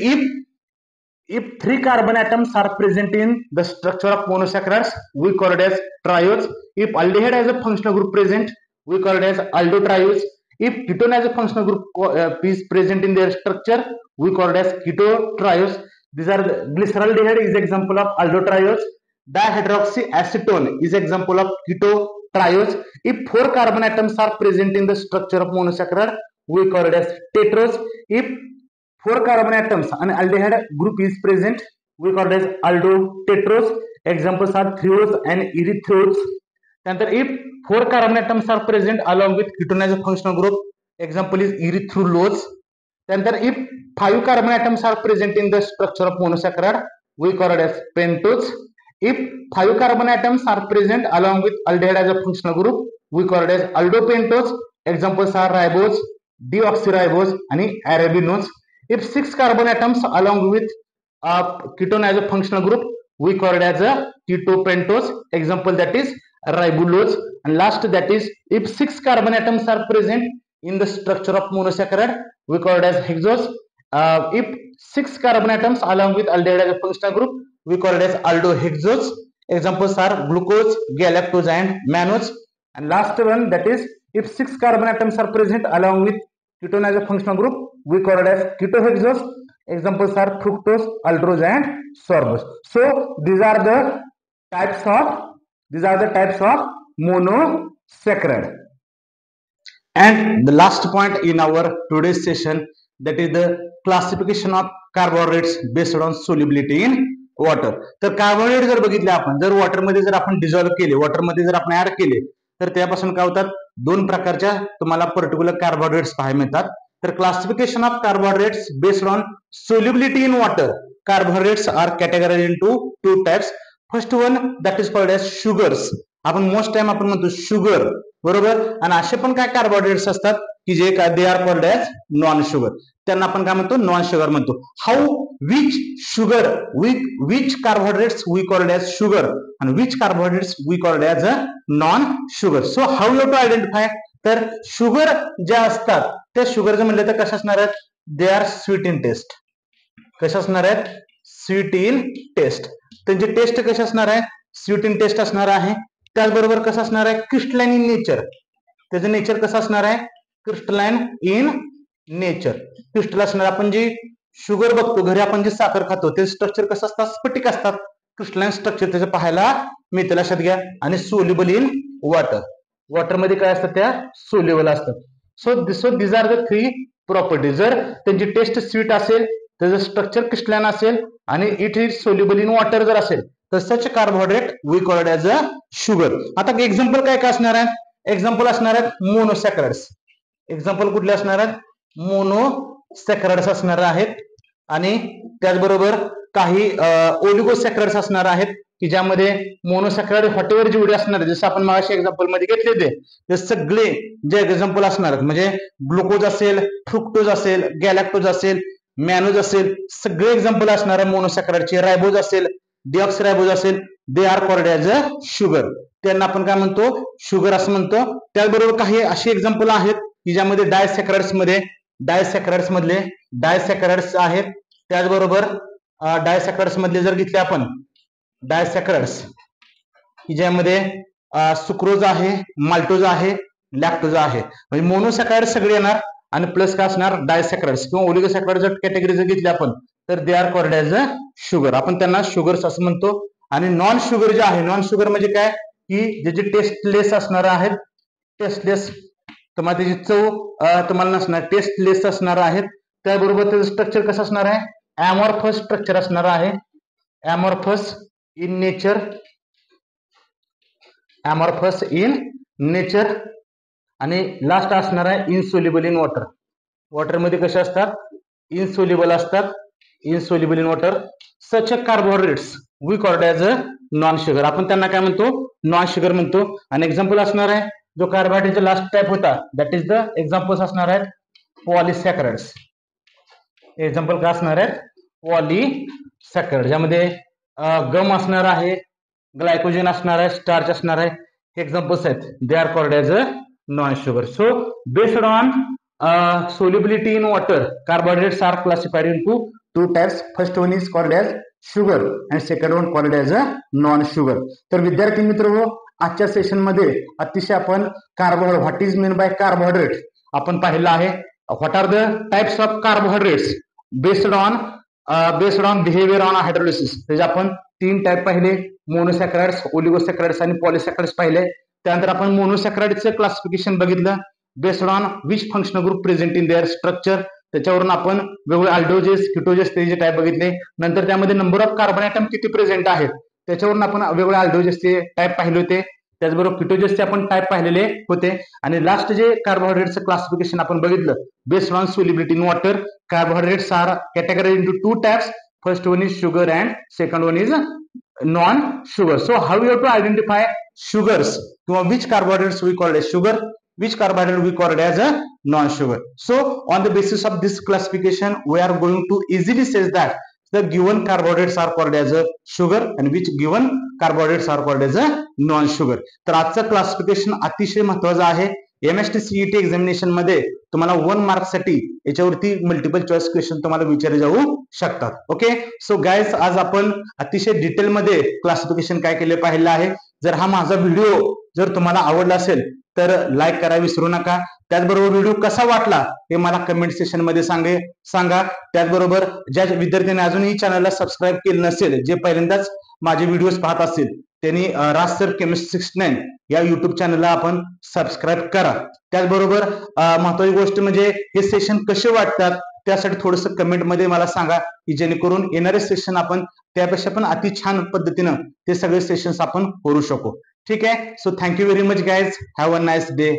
if 3 carbon atoms are present in the structure of monosaccharides we call it as triose. If aldehyde has a functional group present we call it as aldotriose. If ketone as a functional group is present in their structure, we call it as ketotriose. These are the glyceraldehyde is example of aldoltriose. Dihydroxyacetone is example of ketotriose. If 4 carbon atoms are present in the structure of monosaccharide, we call it as tetrose. If 4 carbon atoms and aldehyde group is present, we call it as aldotetrose. Examples are threose and erythrose. If 4 carbon atoms are present along with ketone as a functional group, example is erythrulose. If 5 carbon atoms are present in the structure of monosaccharide, we call it as pentose. If 5 carbon atoms are present along with aldehyde as a functional group, we call it as aldopentose. Examples are ribose, deoxyribose, and arabinose. If 6 carbon atoms along with ketone as a functional group, we call it as a ketopentose. Example that is ribulose. And last, that is if 6 carbon atoms are present in the structure of monosaccharide, we call it as hexose. If 6 carbon atoms along with aldehyde as a functional group, we call it as aldohexose. Examples are glucose, galactose, and mannose. And last one, that is if 6 carbon atoms are present along with ketone as a functional group, we call it as ketohexose. Examples are fructose, aldose, and sorbose. So these are the types of monosaccharide. And the last point in our today's session, that is the classification of carbohydrates based on solubility in water. तर carbohydrate जर बघितले आपण, जर water मध्ये जर आपण dissolve केले, water मध्ये जर आपण ऍड केले, तर त्यापासून काय होतात, दोन प्रकारच्या तुम्हाला पर्टिक्युलर कार्बोहायड्रेट्स पाहायला मिळतात. तर classification of carbohydrates based on solubility in water. Carbohydrates are categorized into two types. First one, that is called as sugars. आपण मोस्ट टाइम आपण म्हणतो शुगर, बरोबर. आणि असे पण काय कार्बोहायड्रेट्स असतात की जे काय they are called as non sugar, त्यांना आपण काय म्हणतो, नॉन शुगर म्हणतो. How which sugar which carbohydrates we called as sugar आणि which carbohydrates we called as a non sugar. So how you to identify, तर शुगर ज्या असतात त्या शुगरचं म्हणलं तर कशा असणार आहेत, they are sweet in taste. कशा असणार आहेत, स्वीट इन टेस्ट. त्यांची टेस्ट कशी असणार आहे, स्वीट इन टेस्ट असणार आहे. त्याचबरोबर कसं असणार आहे, क्रिस्टलाइन इन नेचर. त्याचं नेचर कसं असणार आहे, क्रिस्टलाइन इन नेचर. क्रिस्टल असणार, आपण जी शुगर बघतो घरी, आपण जे साखर खातो ते स्ट्रक्चर कसं असतात, स्फटिक असतात. क्रिस्टलाइन स्ट्रक्चर त्याचं पाहायला मिळतं, लक्षात घ्या. आणि सोल्युबल इन वॉटर, वॉटर मध्ये काय असतात, त्या सोल्युबल असतात. So this are the 3 property. जर त्यांची टेस्ट स्वीट असेल, त्याचं स्ट्रक्चर क्रिस्टलाइन असेल आणि it is soluble in water जर असेल, तर such carbohydrate we called as a sugar. आता एक्झाम्पल काय काय असणार आहे, एक्झाम्पल असणार आहेत मोनोसॅकराइड्स. एक्झाम्पल कुठले असणार आहेत, मोनोसॅकराइड्स असणार आहेत. आणि त्याचबरोबर काही ओलिगोसॅकराइड्स असणार आहेत की ज्यामध्ये मोनोसॅकराइड व्हॉटेवर जेवढे असणार आहेत, जसं आपण मागाशी एक्झाम्पल मध्ये घेतले ते सगळे जे एक्झाम्पल असणार आहेत, म्हणजे ग्लुकोज असेल, फ्रुक्टोज असेल, गॅलॅक्टोज असेल, मॅनोज असेल, सगळे एक्झाम्पल असणार आहे मोनोसॅकराइडचे. रायबोज असेल, डिऑक्सिरायबोज असेल, दे are called as a sugar. त्यांना आपण काय म्हणतो, शुगर असं म्हणतो. त्याचबरोबर काही अशी एक्झाम्पल आहेत की ज्यामध्ये डायसॅकराइड्स मधले डायसॅकराइड्स आहेत. त्याचबरोबर डायसॅकराइड्स मधले जर घेतले आपण, डायसॅकराइड्स की ज्यामध्ये सुक्रोज आहे, माल्टोज आहे, लॅक्टोज आहे. म्हणजे मोनोसॅकराइड सगळे येणार आणि प्लस काय असणार, डायसॅकराइड्स किंवा ओलिगोसॅकराइड जर कॅटेगरी जर घेतली आपण, तर they are called as a sugar. आपण त्यांना शुगर्स असं म्हणतो. आणि नॉन शुगर जे आहे, नॉन शुगर म्हणजे काय, की जे टेस्टलेस असणार आहेत, टेस्टलेस, तुम्हाला त्याची चव तुम्हाला नसणार, टेस्टलेस असणार आहेत. त्याबरोबर त्याचं स्ट्रक्चर कसं असणार आहे, ॲमॉर्फस स्ट्रक्चर असणार आहे, ॲमॉर्फस इन नेचर, ॲमॉर्फस इन नेचर. आणि लास्ट असणार आहे इनसोल्युबल इन वॉटर. वॉटर मध्ये कसे असतात, इनसोल्युबल असतात, insoluble in water. Such carbohydrates we called as a non sugar. आपण त्यांना काय म्हणतो, नॉन शुगर म्हणतो. आणि एक्झाम्पल असणार आहे जो कार्बोहायड्रेटचा लास्ट टाइप होता, दॅट इज द एक्झाम्पल्स असणार आहेत पॉलिसॅकराइड्स. एक्झाम्पल काय असणार आहेत, पॉलिसॅकराइड, ज्यामध्ये गम असणार आहे, ग्लायकोजन असणार आहे, स्टार्च असणार आहे. हे एक्झाम्पल्स आहेत, they are called as a non-sugar. So based on solubility in water, carbohydrates are classified into 2 types. First one is called as sugar and second one called as a non-sugar. तर विद्यार्थी मित्र हो, आजच्या session मध्ये अतिशय आपण carbohydrate, what is mean by carbohydrate आपण पाहिलं आहे. What are the types of carbohydrates based on behaviour on hydrolysis. त्याचे आपण 3 टाइप पाहिले, मोनोसॅकराइड्स, ओलिगोसॅकराइड्स आणि पॉलिसॅकराइड्स पाहिले. त्यानंतर आपण मोनोसॅकराइड्सचं क्लासिफिकेशन बघितलं based on which functional group present in their structure. त्याच्यावरून आपण वेगवेगळे अल्डोजेस, किटोजेस त्याचे टाइप बघितले. नंतर त्यामध्ये नंबर ऑफ कार्बन ॲटम किती प्रेझेंट आहेत त्याच्यावरून आपण वेगवेगळ्या अल्डोजेसचे टाइप पाहिले होते. त्याचबरोबर किटोजेसचे आपण टाइप पाहिलेले होते. आणि लास्ट जे कार्बोहायड्रेटचं क्लासिफिकेशन आपण बघितलं based on solubility in water. Carbohydrates are categorised into 2 types. First one is sugar and second one is non sugar. So how you have to identify sugars किंवा which carbohydrates we called as sugar, which carbohydrate we called as a non-sugar. So on the basis of this classification we are going to easily say that the given carbohydrates are called as a sugar and which given carbohydrates are called as a non-sugar. तर आजचं classification अतिशय महत्त्वाचं आहे. MST CET examination मध्ये तुम्हाला 1 mark साठी याच्यावरती multiple choice question तुम्हाला विचारले जाऊ शकतात. ओके, सो गाइस आज आपण अतिशय डिटेल मध्ये क्लासिफिकेशन काय केले पाहिलं आहे. जर हा माझा व्हिडिओ जर तुम्हाला आवडला असेल तर लाईक करा विसरू नका. त्याचबरोबर व्हिडिओ कसा वाटला हे मला कमेंट सेक्शन मध्ये सांगा. त्याचबरोबर ज्या विद्यार्थ्यांनी अजूनही चॅनलला सबस्क्राईब केलं नसेल, जे पहिल्यांदाच माझे व्हिडिओज पाहत असतील त्यांनी राज सर केमिस्ट्री 69 या युट्यूब चॅनलला आपण सबस्क्राईब करा. त्याचबरोबर महत्वाची गोष्ट म्हणजे हे सेशन कसे वाटतात त्यासाठी थोडंसं कमेंट मध्ये मला सांगा की जेणेकरून येणारे सेशन आपण त्यापेक्षा पण अति छान पद्धतीनं ते सगळे सेशन्स आपण करू शकू. ठीक आहे. So thank you very much guys. Have a nice day.